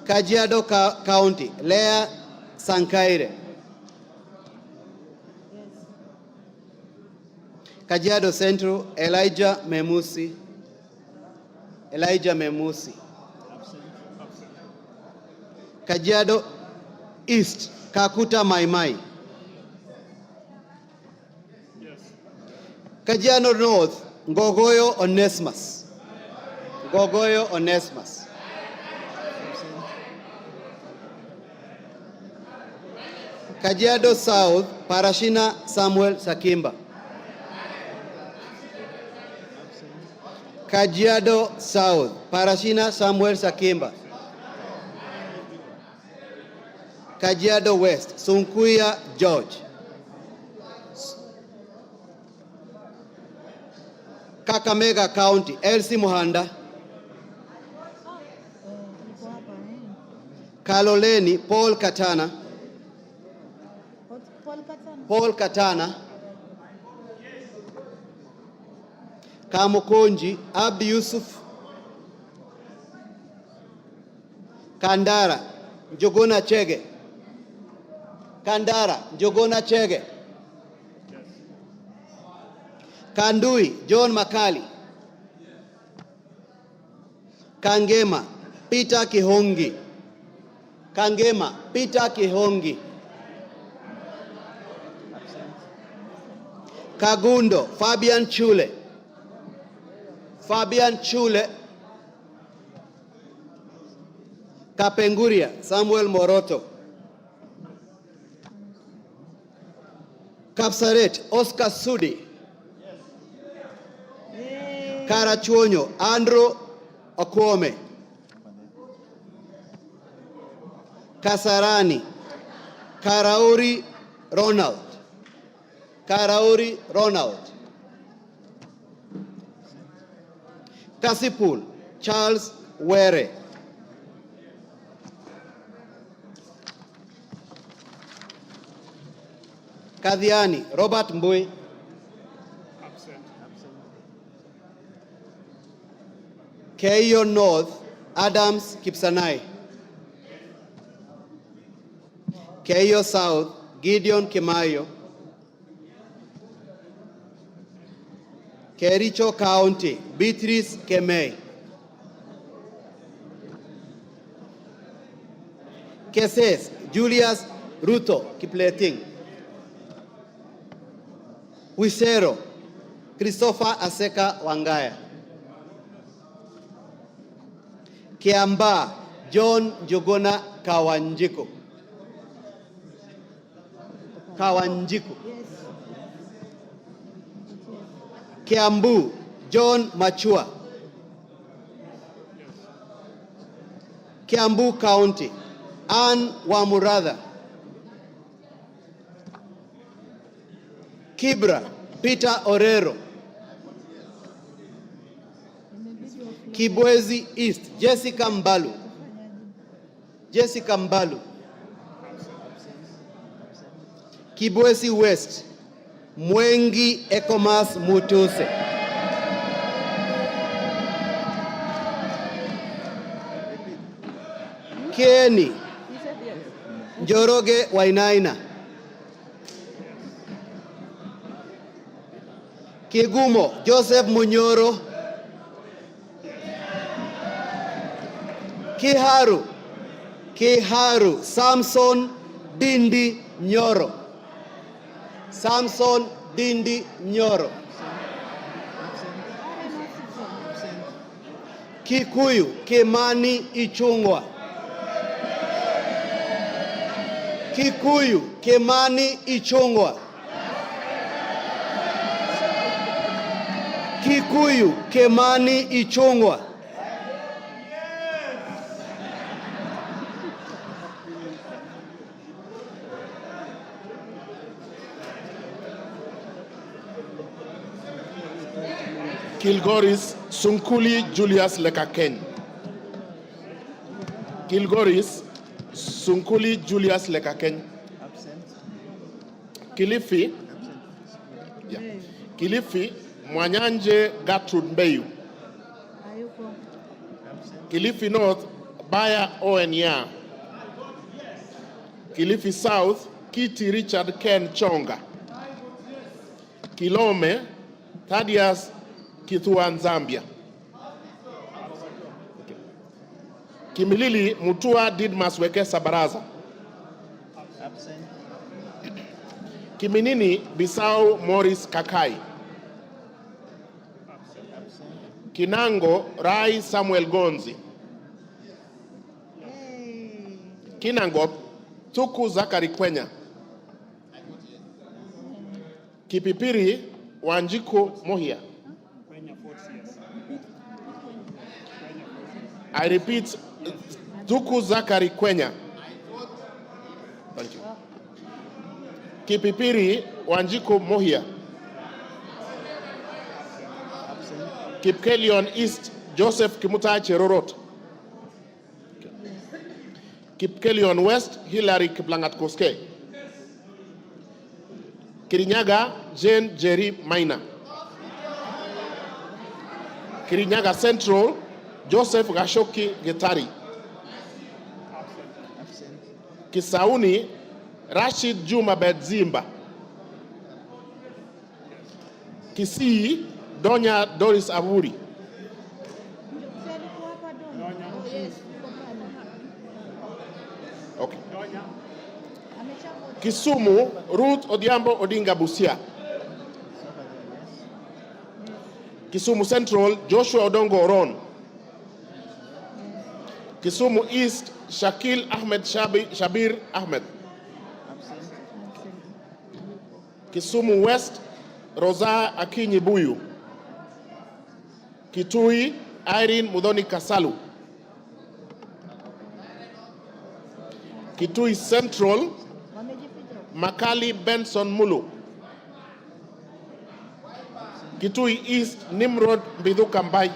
Kajiado County Lea Sankaire. Kajiado Central Elijah Memusi. Elijah Memusi. Kajiado East Kakuta Maimai. Kajiado North, Ngogoyo Onesimus. Ngogoyo Onesimus. Kajiado South, Parashina Samuel Sakimba. Kajiado South, Parashina Samuel Sakimba. Kajiado West, Sunkuya George. Kakamega County, Elsie Muhanda. Kaloleni, Paul Katana. Paul Katana. Kamukonji, Abdi Yusuf. Kandara, Njogona Chege. Kandara, Njogona Chege. Kandui, John Makali. Kangema, Peter Kihongi. Kangema, Peter Kihongi. Kagundo, Fabian Chule. Fabian Chule. Kapenguria, Samuel Moroto. Kapsaret, Oscar Sudi. Karachuonyo, Andrew Okwome. Kasarani, Karauri Ronald. Karauri Ronald. Kasipul, Charles Were. Kadhiani, Robert Mbui. Keio North, Adams Kipsanai. Keio South, Gideon Kimayo. Kericho County, Beatrice Kemei. Keses, Julius Ruto Kipleting. Wisero, Christopher Aseka Wangaya. Kiamba, John Njogona Kawanjiku. Kawanjiku. Kiambu, John Machua. Kiambu County, Ann Wamuratha. Kibra, Peter Orero. Kibwezi East, Jessica Mbalu. Jessica Mbalu. Kibwezi West, Mwengi Ekomas Mutuse. Kieni, Njoroge Wainaina. Kigumo, Joseph Munyoro. Kiharu, Samson Dindi Nyoro. Samson Dindi Nyoro. Kikuyu, Kimani Ichungwa. Kikuyu, Kimani Ichungwa. Kikuyu, Kimani Ichungwa. Kilgoris, Sunkuli Julius Lekaken. Kilgoris, Sunkuli Julius Lekaken. Kilifi, yeah. Kilifi, Mwanyanje Gertrude Mbeyu. Kilifi North, Baya Owenya. Kilifi South, Kiti Richard Ken Chonga. Kilome, Thaddeus Kithure Zambia. Kimilili Mutua Didmas Wekesa Baraza. Kiminini Bisau Morris Kakai. Kinango Rai Samuel Gonzi. Kinangop Tuku Zakari Kwenya. Kipipiri Wanjiko Mohia. I repeat, Tuku Zakari Kwenya. Thank you. Kipipiri Wanjiko Mohia. Kipkelion East Joseph Kimutai Cherorot. Kipkelion West Hilary Kiplangat Koske. Kirinyaga Jane Jerry Maina. Kirinyaga Central Joseph Gashoki Getari. Kisauni Rashid Juma Bedzimba. Kisii Donya Doris Aburi. Okay. Kisumu Ruth Odiambo Odinga Busia. Kisumu Central Joshua Odongo Oron. Kisumu East Shakil Ahmed Shabir Ahmed. Kisumu West Rosa Akinyi Buyu. Kitui Irene Mudhoni Kasalu. Kitui Central Makali Benson Mulu. Kitui East Nimrod Mbithuka Mbai.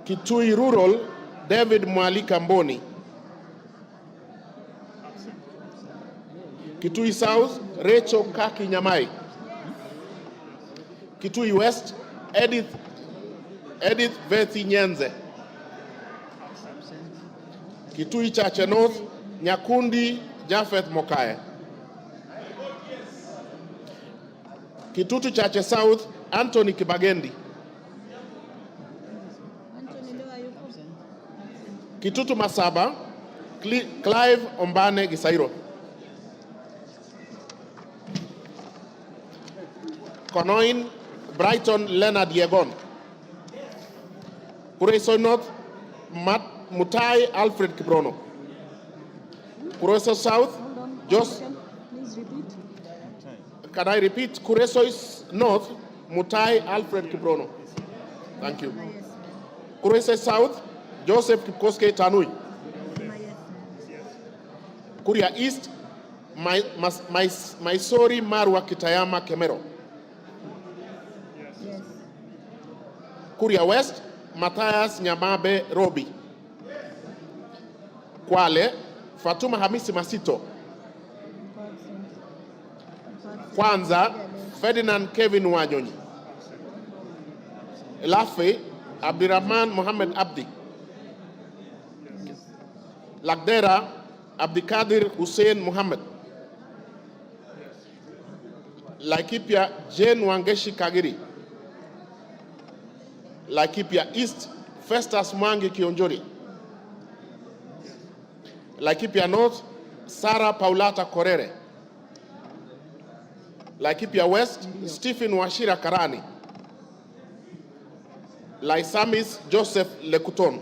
Kitui Rural David Mwalika Mboni. Kitui South Rachel Kaki Nyamai. Kitui West Edith Vethi Nyenze. Kitui Chache North Nyakundi Jafeth Mokaya. Kitutu Chache South Anthony Kibagendi. Kitutu Masaba Clive Ombane Gisairo. Konoin Brighton Leonard Yegon. Kureso North Mutai Alfred Kibrono. Kureso South Please repeat. Can I repeat? Kureso is North Mutai Alfred Kibrono. Thank you. Kureso South Joseph Kipkoske Tanui. Kuria East Maisori Marwa Kitayama Kemero. Kuria West Matthias Nyamabe Robi. Kwale Fatuma Hamisi Masito. Kwanza Ferdinand Kevin Wanyonyi. Lafe Abdirahman Mohammed Abdi. Lagdera Abdikadir Hussein Muhammad. Laikipia Jane Wangeshi Kagiri. Laikipia East Festus Mwangi Kionjori. Laikipia North Sarah Paulata Korere. Laikipia West Stephen Washira Karani. Laisamis Joseph Lekuton.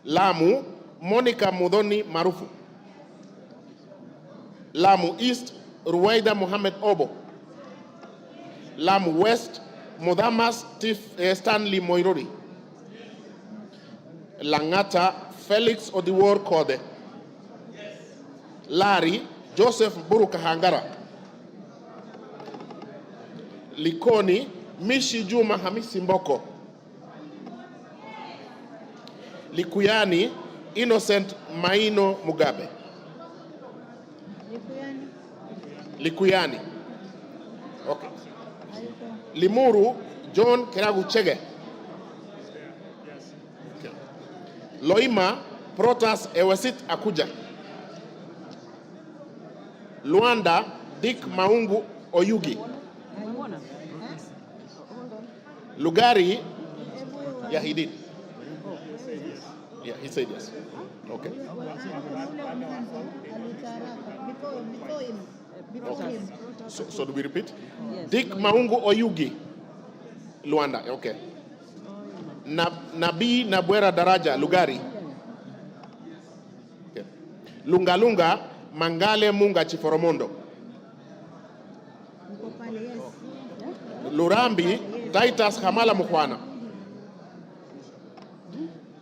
Lamu Monica Mudhoni Marufu. Lamu East Ruwaida Mohammed Obo. Lamu West Mudamas Stanley Moirori. Langata Felix Odiwor Kode. Lari Joseph Buruka Hangara. Likoni Mishi Juma Hamisi Mboko. Likuyani Innocent Maino Mugabe. Likuyani. Okay. Limuru John Keragu Chege. Okay. Loima Protas Ewesit Akuja. Luanda Dick Maungu Oyugi. Lugari, yeah, he did. Yeah, he said yes. Okay. Okay. So do we repeat? Dick Maungu Oyugi, Luanda. Okay. Nabii Nabwera Daraja, Lugari. Okay. Lungalunga, Mangale Munga Chiforomondo. Lurambi, Titus Hamala Mukwana.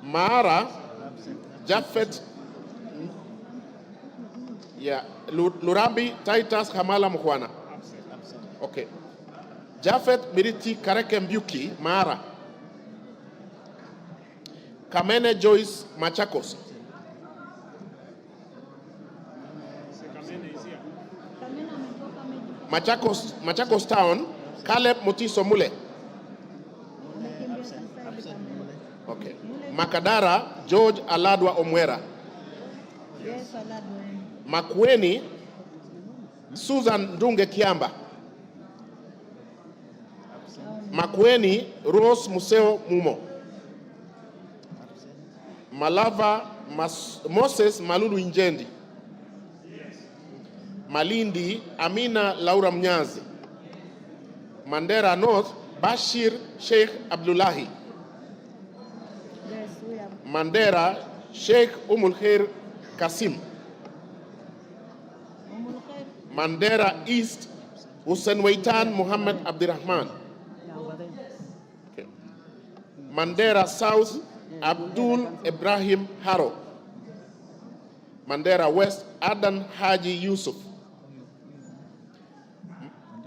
Mara, Japheth, yeah, Lurambi, Titus Hamala Mukwana. Okay. Japheth Miriti Kareke Mbuki, Mara. Kamene Joyce Machakos. Machakos Town, Caleb Mutiso Mule. Okay. Makadara, George Aladwa Omwera. Yes, Aladwa. Makueni, Susan Ndunge Kiamba. Makueni, Rose Museo Mumo. Malava, Moses Malulu Injendi. Malindi, Amina Laura Mnyazi. Mandera North, Bashir Sheikh Abdullahi. Yes, we have. Mandera, Sheikh Umulkhair Kasim. Mandera East, Hussein Waitan Muhammad Abdirahman. Okay. Mandera South, Abdul Ibrahim Haro. Mandera West, Adan Haji Yusuf.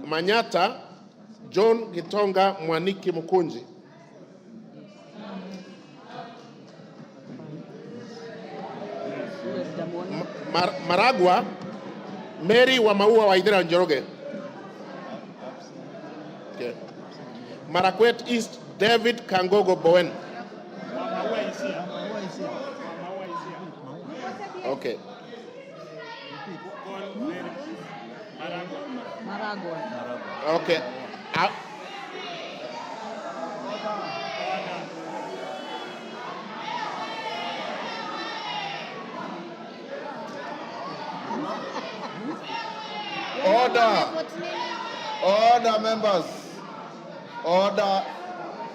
Manyata, John Gitonga Mwaniki Mukunji. Maragwa, Mary Wamaua Waidera Njoroge. Okay. Marakwet East, David Kangogo Bowen. Okay. Okay. Order, members. Order.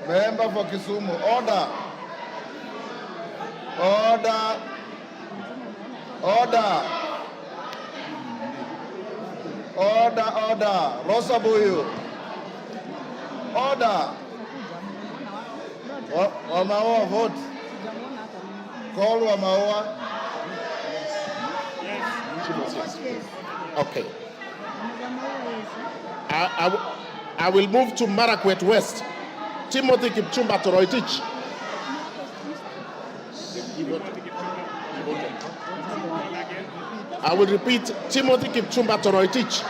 Member for Kisumu. Order. Order. Order. Order. Rosabuyu. Order. Wamaua vote. Call Wamaua. Okay. I will move to Marakwet West. Timothy Kipchumba Toroitich. I will repeat, Timothy Kipchumba Toroitich.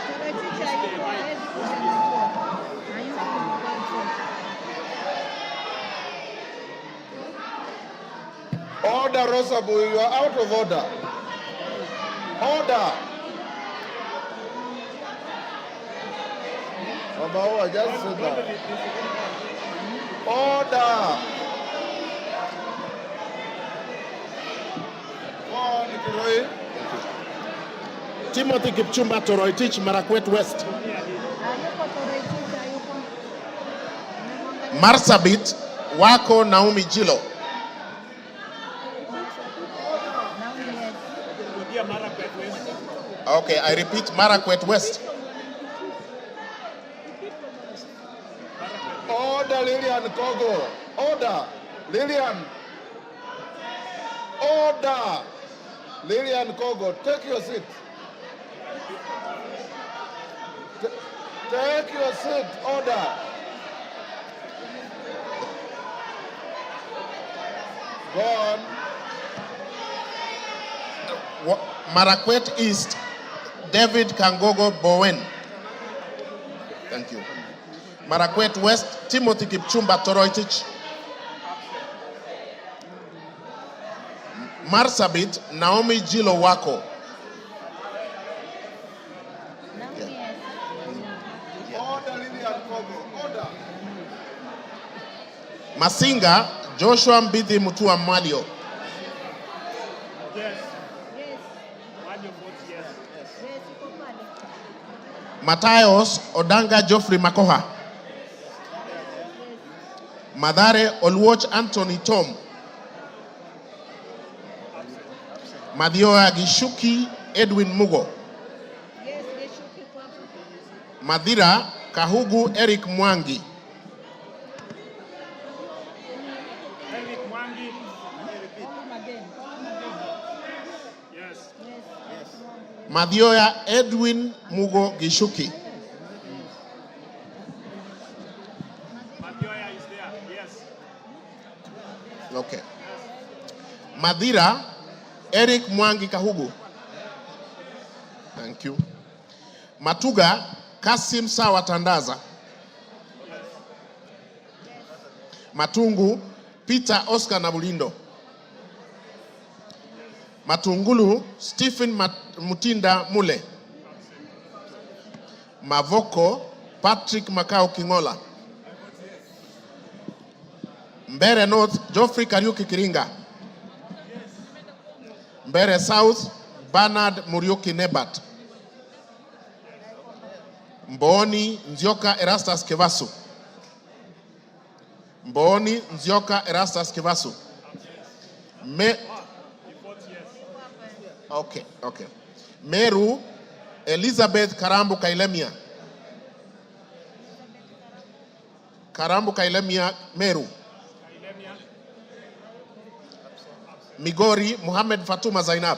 Order, Rosabu, you are out of order. Order. Wamaua, just sit down. Order. Timothy Kipchumba Toroitich, Marakwet West. Marsabit, Wako Naomi Jilo. Okay, I repeat, Marakwet West. Order, Lillian Kogo. Order, Lillian. Order, Lillian Kogo. Take your seat. Take your seat. Order. Go on. Marakwet East, David Kangogo Bowen. Thank you. Marakwet West, Timothy Kipchumba Toroitich. Marsabit, Naomi Jilo Wako. Order, Lillian Kogo. Order. Masinga, Joshua Mbithi Mutua Malio. Matayos Odanga Geoffrey Makoha. Madare Olwoch Anthony Tom. Madioya Gishuki Edwin Mugo. Madira Kahugu Eric Mwangi. Madioya Edwin Mugo Gishuki. Madioya is there, yes. Okay. Madira Eric Mwangi Kahugu. Thank you. Matuga Kasim Sawa Tandaza. Matungu Peter Oscar Nabulindo. Matungulu Stephen Mutinda Mule. Mavoko Patrick Makao Kingola. Mbere North Geoffrey Kariuki Kiringa. Mbere South Bernard Muriuki Nebat. Mboni Nzioka Erastus Kevasu. Mboni Nzioka Erastus Kevasu. Okay. Meru Elizabeth Karambu Kailemia. Karambu Kailemia Meru. Migori Muhammad Fatuma Zainab.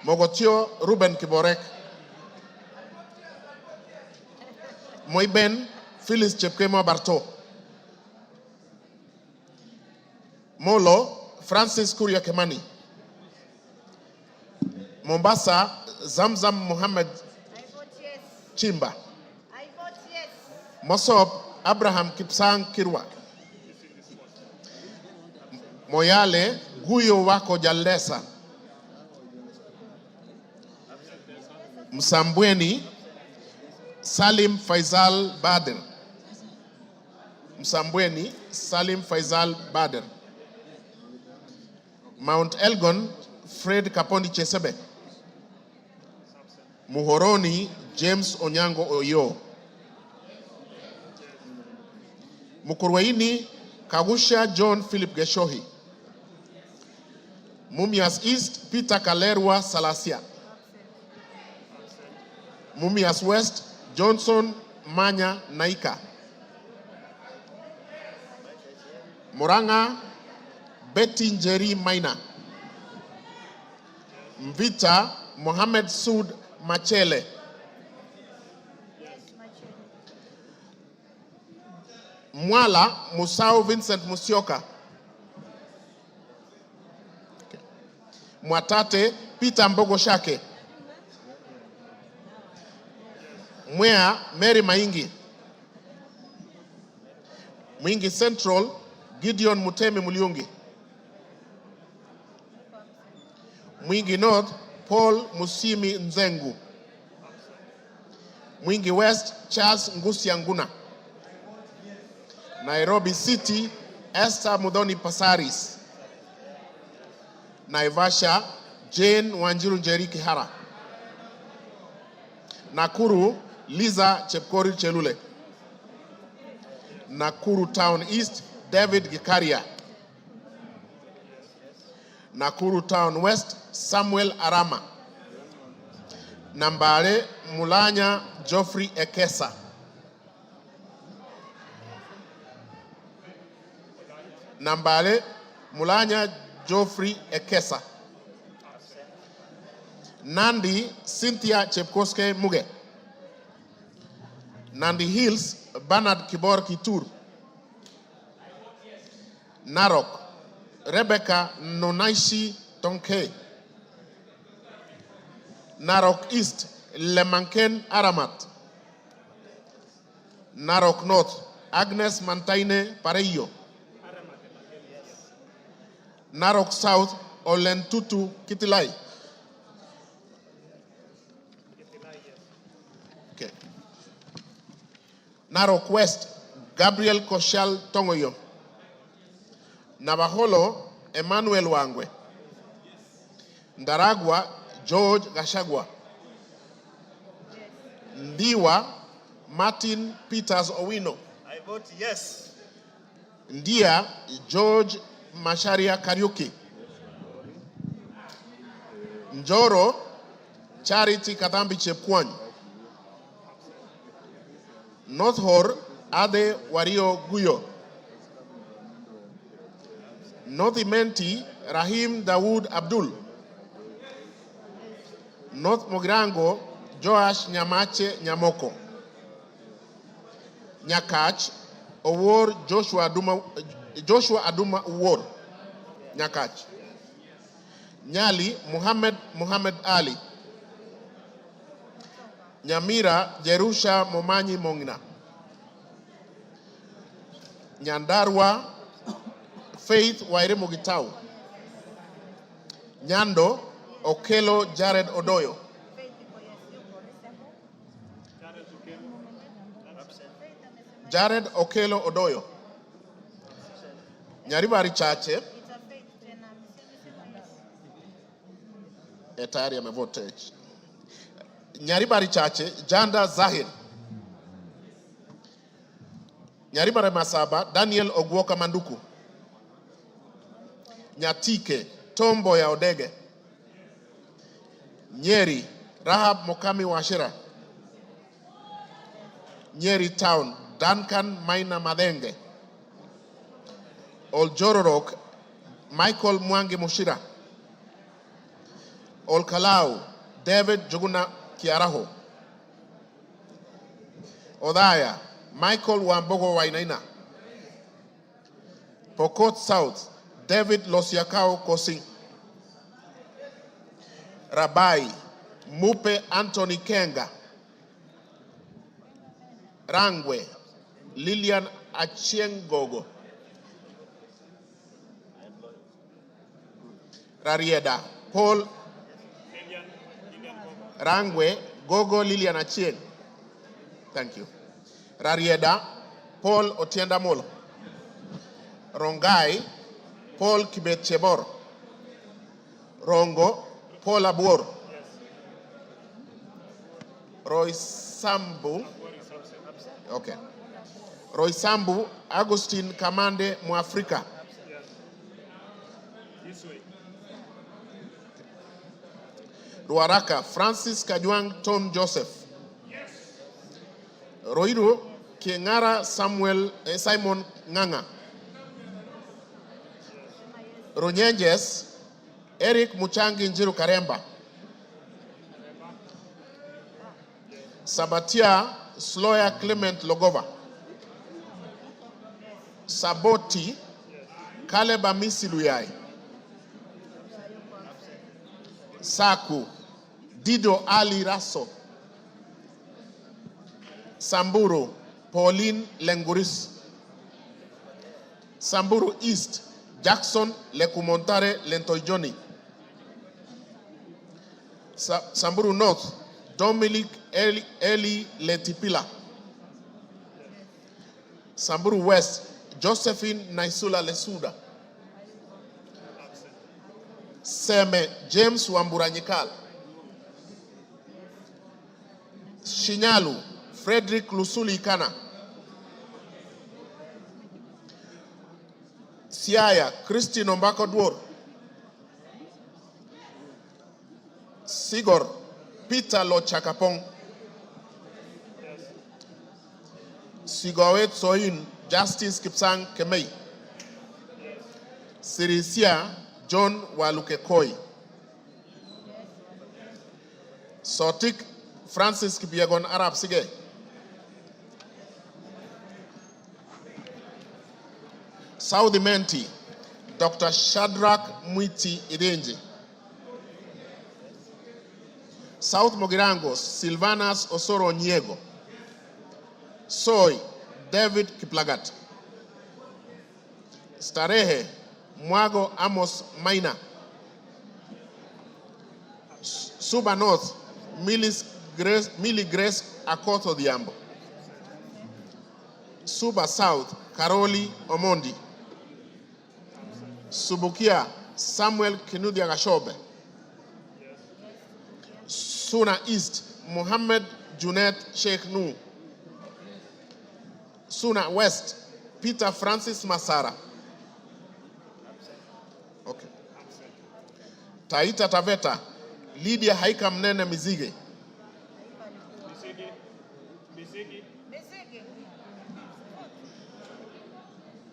Mogotio Ruben Kiborek. Moiben Phyllis Chepkemo Barto. Molo Francis Kuria Kemani. Mombasa Zamzam Muhammad Chimba. Mosop Abraham Kipsang Kirwa. Moyale Guyo Wako Jalesa. Msambweni Salim Faisal Bader. Msambweni Salim Faisal Bader. Mount Elgon Fred Kapondi Chesebe. Muhoroni James Onyango Oyo. Mukurweini Kagusha John Philip Geshohi. Mumias East Peter Kalerwa Salasia. Mumias West Johnson Manya Naika. Muranga Betty Njeri Maina. Mvita Mohamed Sud Machele. Mwala Musau Vincent Musioka. Okay. Mwatate Peter Mbogo Shake. Mwea Mary Maingi. Mwingi Central Gideon Mutemi Muliungi. Mwingi North Paul Musimi Nzengu. Mwingi West Charles Ngusi Anguna. Nairobi City Esther Mudhoni Pasaris. Naivasha Jane Wanjiru Njeri Kihara. Nakuru Liza Chepkori Chelule. Nakuru Town East David Gikaria. Nakuru Town West Samuel Arama. Nambare Mulanya Geoffrey Ekesa. Nambare Mulanya Geoffrey Ekesa. Nandi Cynthia Chepkoske Muge. Nandi Hills Bernard Kibor Kithure. Narok Rebecca Nonaishi Tonke. Narok East Lemanken Aramat. Narok North Agnes Mantaine Pareyo. Narok South Olentutu Kitilai. Okay. Narok West Gabriel Koshal Tongoyo. Navaholo Emmanuel Wangwe. Ndaragwa George Gashagwa. Ndiwa Martin Peters Owino. I vote yes. Ndia George Masharia Kariuki. Njoro Charity Katambi Chepkwony. North Hor Ade Wario Guyo. North Imenti Rahim Dawood Abdul. North Mogirango Joash Nyamache Nyamoko. Nyakach Owor Joshua Aduma Owor. Nyakach. Nyali Muhammad Ali. Nyamira Jerusha Momanyi Mongina. Nyandarua Faith Waire Mogitau. Nyando Okelo Jared Odoyo. Jared Okelo Odoyo. Nyaribari Chache. Tayari amevote. Nyaribari Chache, Janda Zahir. Nyaribari Masaba, Daniel Ogwoka Manduku. Nyatike, Tombo ya Odege. Nyeri, Rahab Mokami Washira. Nyeri Town, Duncan Maina Madenge. Oljororok, Michael Mwangi Mushira. Olkalau, David Juguna Kiaraho. Odaya, Michael Wambogo Wainaina. Pokot South, David Losiakao Kosing. Rabai, Mupe Anthony Kenga. Rangwe, Lilian Achiengogo. Rarieda, Paul Rangwe, Gogo Lilian Achieng. Thank you. Rarieda, Paul Otienda Molo. Rongai, Paul Kibet Chebor. Rongo, Paul Abuor. Roy Sambu. Okay. Roy Sambu, Agustin Kamande Muafrika. Ruaraka, Francis Kajwang Tom Joseph. Roiru, Kengara Simon Nganga. Runyenjes, Eric Muchangi Njiru Karemba. Sabatia, Sloya Clement Logova. Saboti, Caleb Amisi Luyai. Saku, Dido Ali Raso. Samburu, Pauline Lenguris. Samburu East, Jackson Lekumontare Lentoijoni. Samburu North, Dominic Eli Letipila. Samburu West, Josephine Naisula Lesuda. Seme James Wamburanyikal. Shinyalu Frederick Lusuli Ikana. Siaya Christine Ombako Dwor. Sigor Peter Lochakapong. Sigowet Soin Justice Kipsang Kemei. Sirisia John Walukekoi. Sotik Francis Kipiagon Arab Sige. Saudi Menti Dr. Shadrach Mwiti Idenji. South Mogirangos Silvanas Osoro Nyego. Soy David Kiplagat. Starehe Mwago Amos Maina. Suba North Millie Grace Akoto Diambo. Suba South Karoli Omondi. Subukia Samuel Kinudia Gashobe. Suna East Muhammad Junet Sheikh Nu. Suna West, Peter Francis Masara. Okay. Taita Taveta, Lydia Haika Mnene Mizige.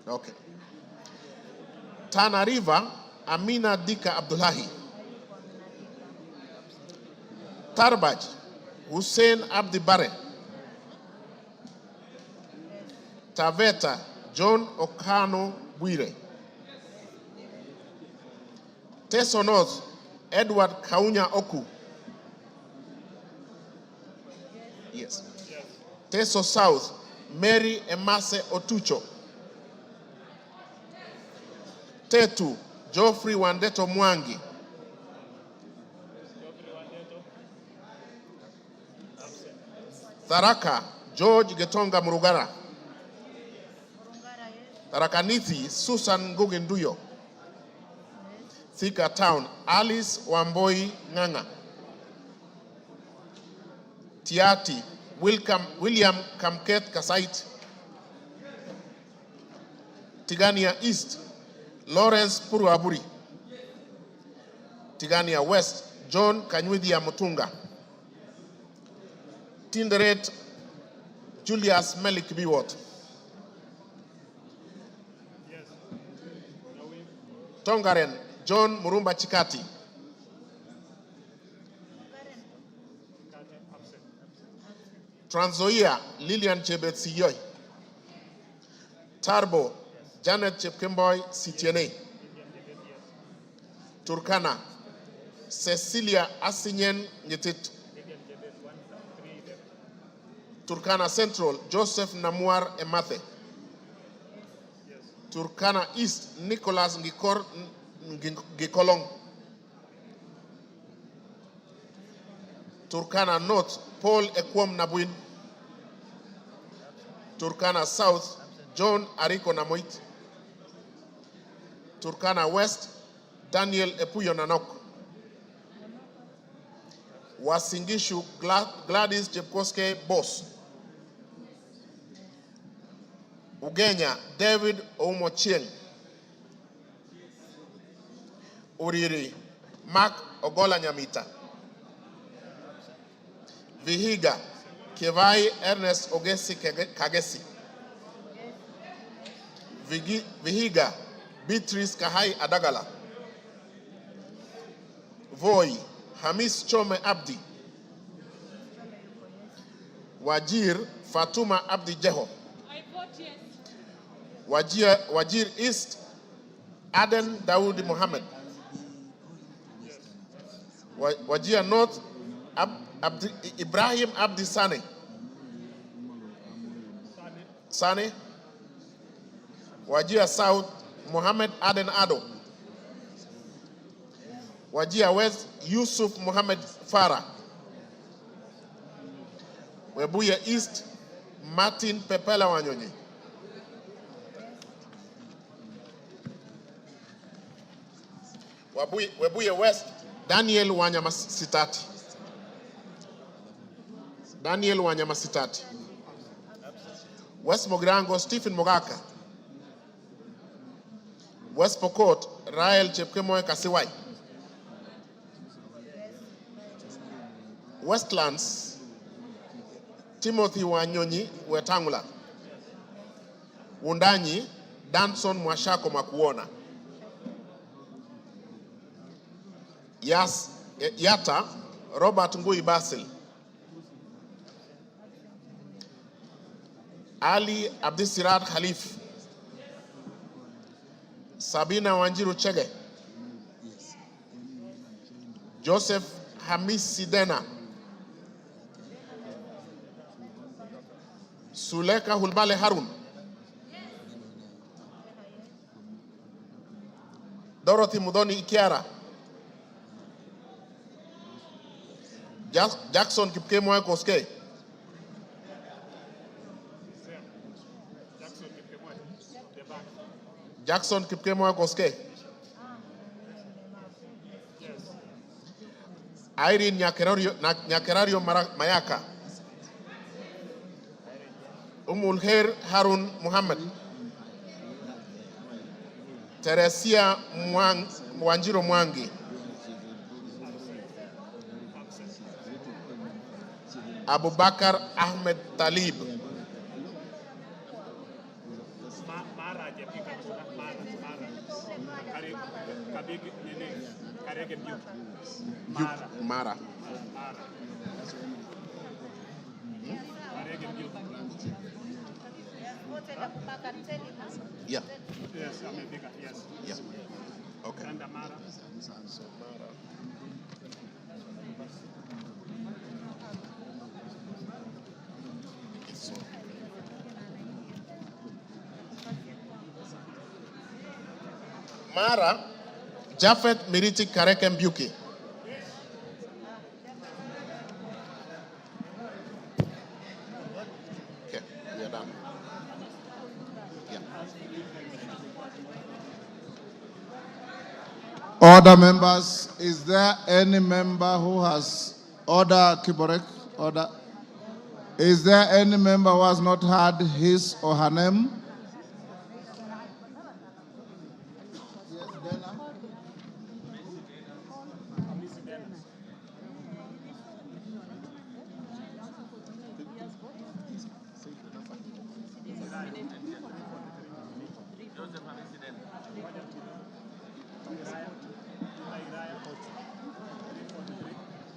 Okay. Tana River, Amina Dika Abdullahi. Tarbaj, Hussein Abdi Bare. Taveta, John Okano Bwire. Teso North, Edward Kaunya Oku. Yes. Teso South, Mary Emase Otucho. Tetu, Geoffrey Wandeto Mwangi. Tharaka, George Getonga Murugara. Tharakanithi, Susan Nguginduyo. Thika Town, Alice Wamboi Nganga. Tiati, William Kamket Kasait. Tigania East, Lawrence Puruaburi. Tigania West, John Kanywidia Mutunga. Tinderet, Julius Melik Biwot. Tongaren, John Murumba Chikati. Trans Nzoia, Lillian Chebet Siyoy. Tarbo, Janet Chepkemboy Sitiene. Turkana, Cecilia Asinyen Nyetit. Turkana Central, Joseph Namuar Emathe. Turkana East, Nicholas Gikolong. Turkana North, Paul Ekwom Nabuin. Turkana South, John Ariko Namoit. Turkana West, Daniel Epuyo Nanok. Wasingishu, Gladys Jepkoske Boss. Ugenya, David Oumochieng. Uriri, Mark Ogola Nyamita. Vihiga, Kevai Ernest Ogesi Kagesi. Vihiga, Beatrice Kahai Adagala. Voi, Hamis Chome Abdi. Wajir, Fatuma Abdi Jeho. Wajir East, Aden Dawood Mohammed. Wajir North, Ibrahim Abdi Sane. Sane. Wajir South, Mohammed Aden Ado. Wajir West, Yusuf Mohammed Farah. Webuye East, Martin Pepela Wanyonyi. Webuye West, Daniel Wanyama Sitati. Daniel Wanyama Sitati. West Mogrango, Stephen Mogaka. West Pokot, Rael Chepkemoy Kasiwai. Westlands, Timothy Wanyonyi Wetangula. Wundanyi, Danson Mwashako Makuona. Yata, Robert Ngui Basil. Ali Abdisirat Khalif. Sabina Wanjiru Chege. Joseph Hamis Sidena. Suleka Hulbale Harun. Dorothy Mudoni Ikiara. Jackson Kipkemoy Koske. Jackson Kipkemoy Koske. Irene Nyakerario Mayaka, Umulher Harun Muhammad, Teresia Wanjiro Mwangi, Abubakar Ahmed Talib, Mara. Yeah. Yes, America, yes. Yeah. Okay. And Mara. Mara, Jafet Miriti Kareke Mbuki. Okay, we are done. Yeah. Order, members. Is there any member who has order, Kiborek? Order. Is there any member who has not heard his or her name?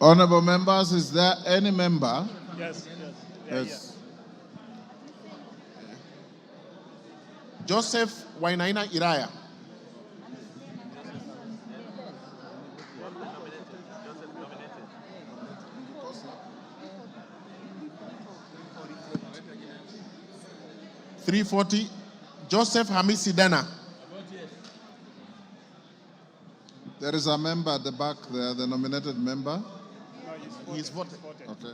Honorable members, is there any member? Yes, Yes. Joseph Wainaina Iraya. $340. Joseph Hamisi Dana. There is a member at the back there, the nominated member. He's voted. Okay.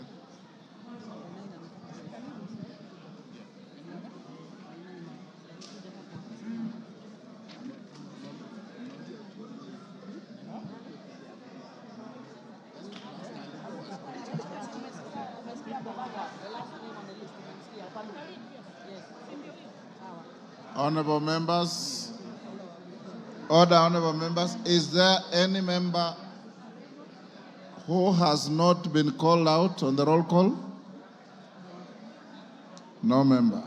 Honorable members, order, honorable members, is there any member who has not been called out on the roll call? No member.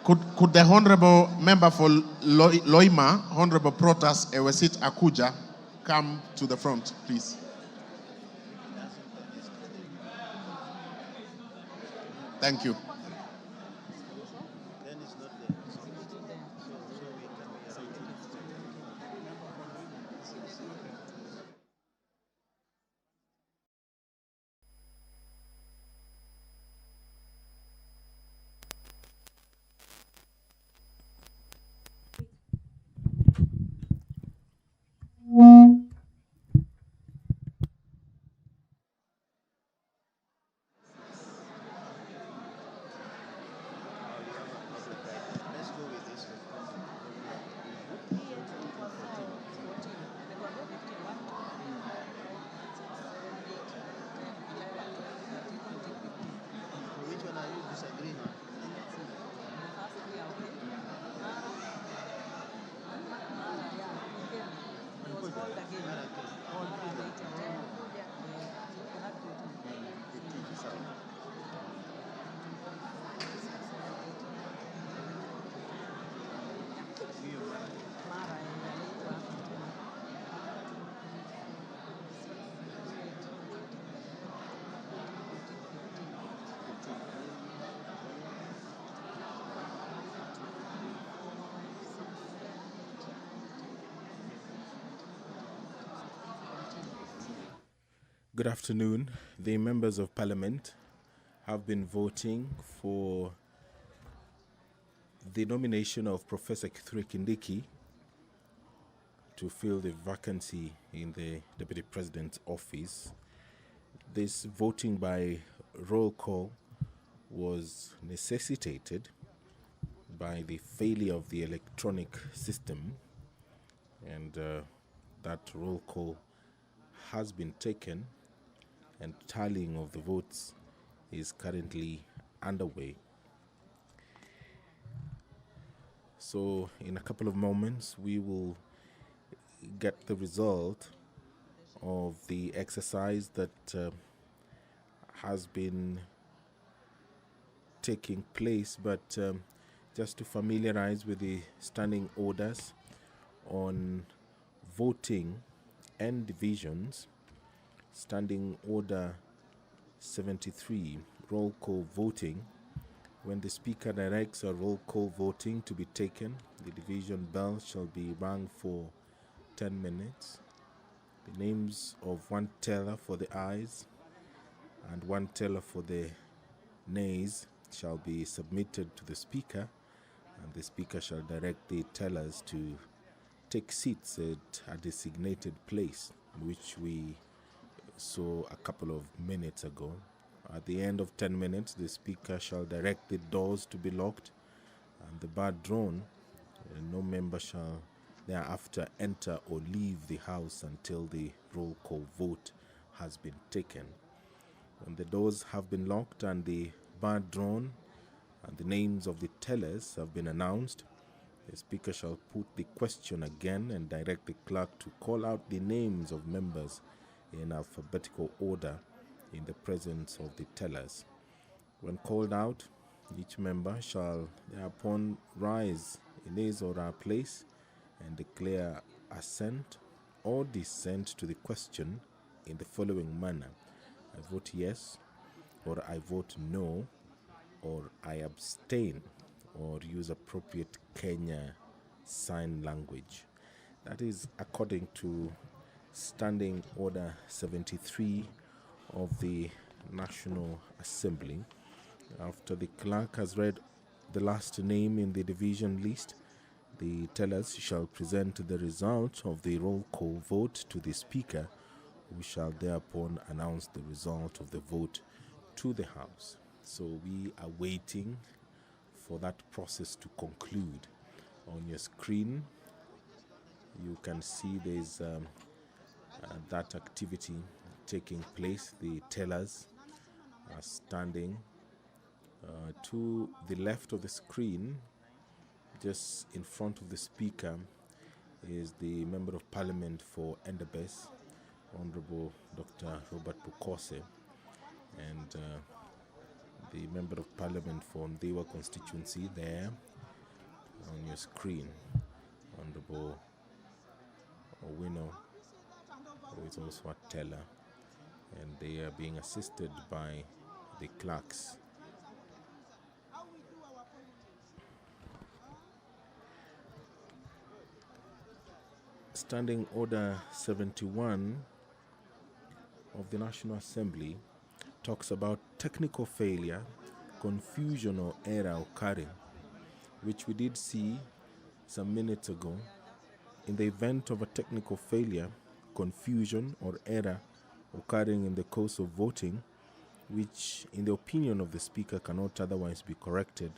Could the Honorable Member for Loima, Honorable Protas Ewesit Akuja, come to the front, please? Thank you. Good afternoon. The members of parliament have been voting for the nomination of Professor Kithure Kindiki to fill the vacancy in the Deputy President's office. This voting by roll call was necessitated by the failure of the electronic system, and that roll call has been taken, and tallying of the votes is currently underway. So in a couple of moments we will get the result of the exercise that has been taking place, but just to familiarize with the standing orders on voting and divisions. Standing Order 73, roll call voting. When the Speaker directs a roll call voting to be taken, the division bell shall be rung for 10 minutes. The names of one teller for the ayes and one teller for the nays shall be submitted to the Speaker, and the Speaker shall direct the tellers to take seats at a designated place, which we saw a couple of minutes ago. At the end of 10 minutes, the Speaker shall direct the doors to be locked and the bar drawn, and no member shall thereafter enter or leave the House until the roll call vote has been taken. When the doors have been locked and the bar drawn and the names of the tellers have been announced, the Speaker shall put the question again and direct the clerk to call out the names of members in alphabetical order in the presence of the tellers. When called out, each member shall thereupon rise in his or her place and declare assent or dissent to the question in the following manner: I vote yes, or I vote no, or I abstain, or use appropriate Kenya Sign Language. That is according to Standing Order 73 of the National Assembly. After the clerk has read the last name in the division list, the tellers shall present the result of the roll call vote to the Speaker, who shall thereupon announce the result of the vote to the House. So we are waiting for that process to conclude. On your screen, you can see there's that activity taking place. The tellers are standing to the left of the screen. Just in front of the Speaker is the Member of Parliament for Endebess, Honorable Dr. Robert Bukose, and the Member of Parliament for Ndewa constituency there on your screen, Honorable Owino, who is also a teller, and they are being assisted by the clerks. Standing Order 71 of the National Assembly talks about technical failure, confusion or error occurring, which we did see some minutes ago. In the event of a technical failure, confusion or error occurring in the course of voting, which in the opinion of the Speaker cannot otherwise be corrected,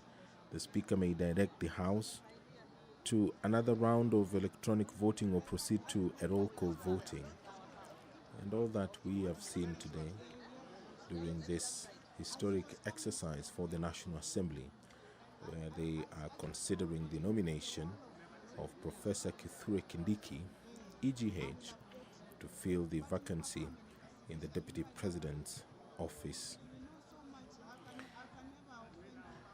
the Speaker may direct the House to another round of electronic voting or proceed to a roll call voting. And all that we have seen today during this historic exercise for the National Assembly, where they are considering the nomination of Professor Kithure Kindiki, EGH, to fill the vacancy in the Deputy President's office.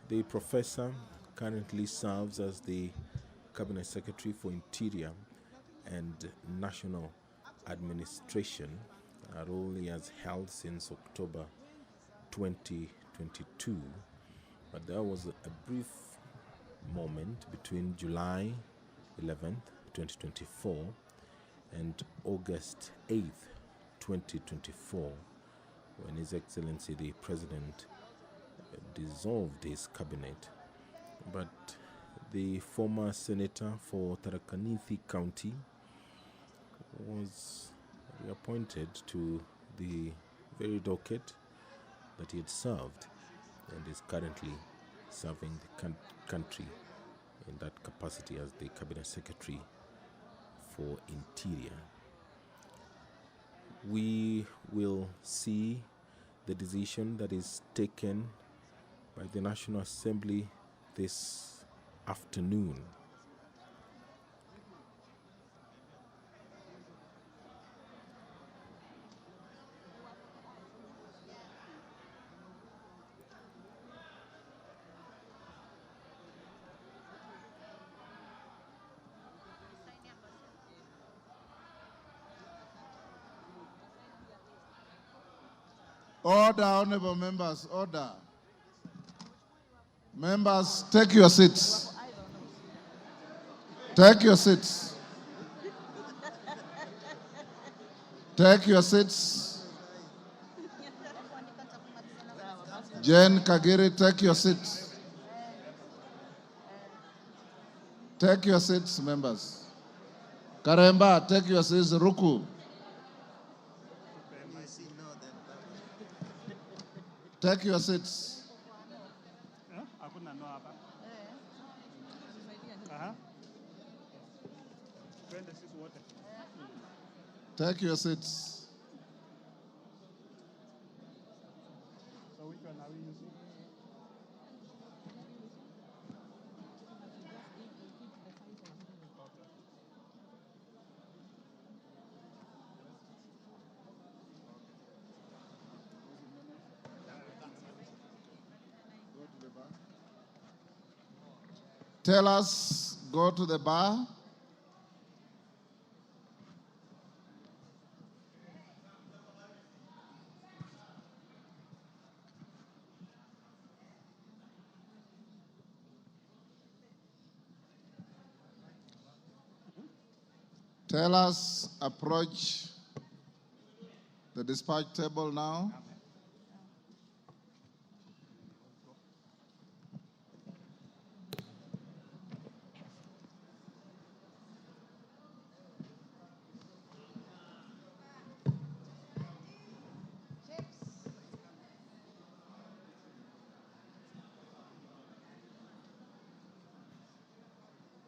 The professor currently serves as the Cabinet Secretary for Interior and National Administration, a role he has held since October 2022. But there was a brief moment between July 11th, 2024 and August 8th, 2024, when His Excellency the President dissolved his cabinet. But the former senator for Tharaka Nithi County was reappointed to the very docket that he had served and is currently serving the country in that capacity as the Cabinet Secretary for Interior. We will see the decision that is taken by the National Assembly this afternoon. Order, honorable members, order. Members, take your seats. Take your seats. Take your seats. Jane Kagiri, take your seats. Take your seats, members. Karemba, take your seats. Ruku. Take your seats. Take your seats. So which one are we using? Tell us, go to the bar. Tell us, approach the dispatch table now.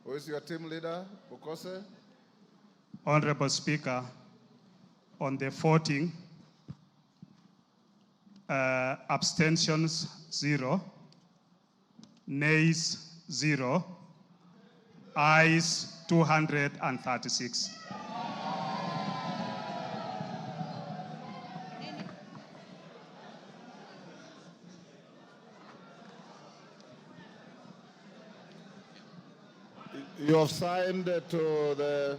Who is your team leader, Bukose? Honorable Speaker, on the voting, abstentions 0, nays 0, ayes 236. You have signed to the.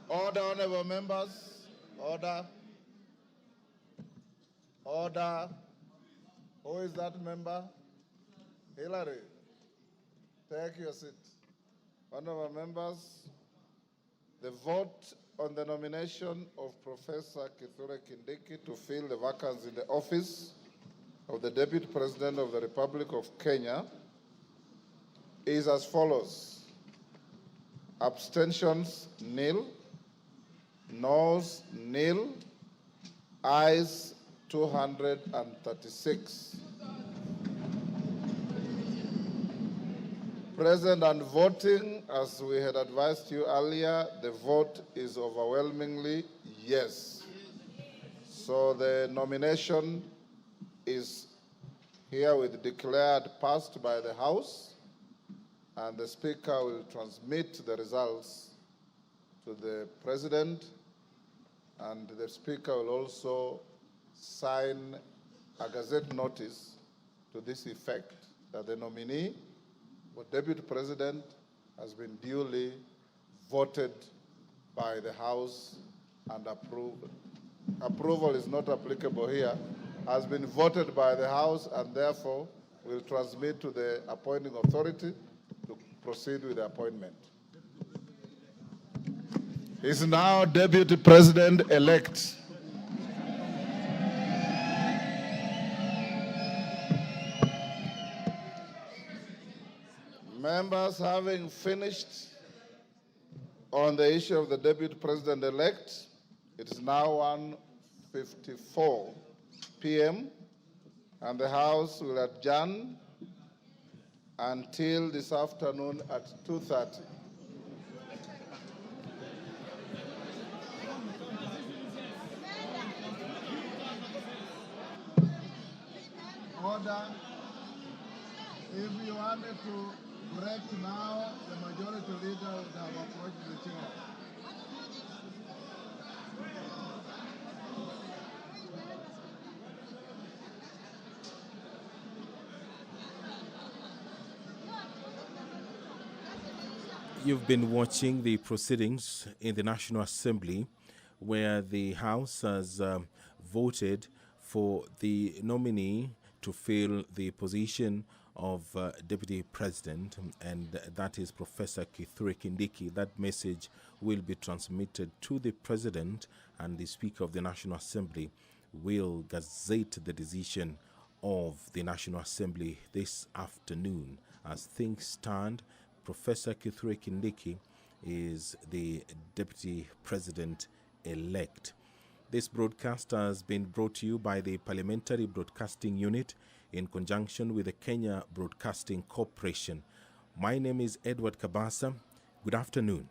Order, honorable members. Order. Order. Who is that member? Hillary, take your seat. Honorable members, the vote on the nomination of Professor Kithure Kindiki to fill the vacancy in the office of the Deputy President of the Republic of Kenya is as follows. Abstentions, nil. Noes, nil. Ayes, 236. Present and voting, as we had advised you earlier, the vote is overwhelmingly yes. So the nomination is herewith declared passed by the House, and the Speaker will transmit the results to the President, and the Speaker will also sign a Gazette notice to this effect that the nominee for Deputy President has been duly voted by the House and approved. Approval is not applicable here. Has been voted by the House and therefore will transmit to the appointing authority to proceed with the appointment. Is now Deputy President-elect. Members, having finished on the issue of the Deputy President-elect, it is now 1:54 p.m. and the House will adjourn until this afternoon at 2:30. Order. If you wanted to break now, the majority leader would have approached the chair. You've been watching the proceedings in the National Assembly where the House has voted for the nominee to fill the position of Deputy President, and that is Professor Kithure Kindiki. That message will be transmitted to the President, and the Speaker of the National Assembly will gazette the decision of the National Assembly this afternoon. As things stand, Professor Kithure Kindiki is the Deputy President-elect. This broadcast has been brought to you by the Parliamentary Broadcasting Unit in conjunction with the Kenya Broadcasting Corporation. My name is Edward Kabasa. Good afternoon.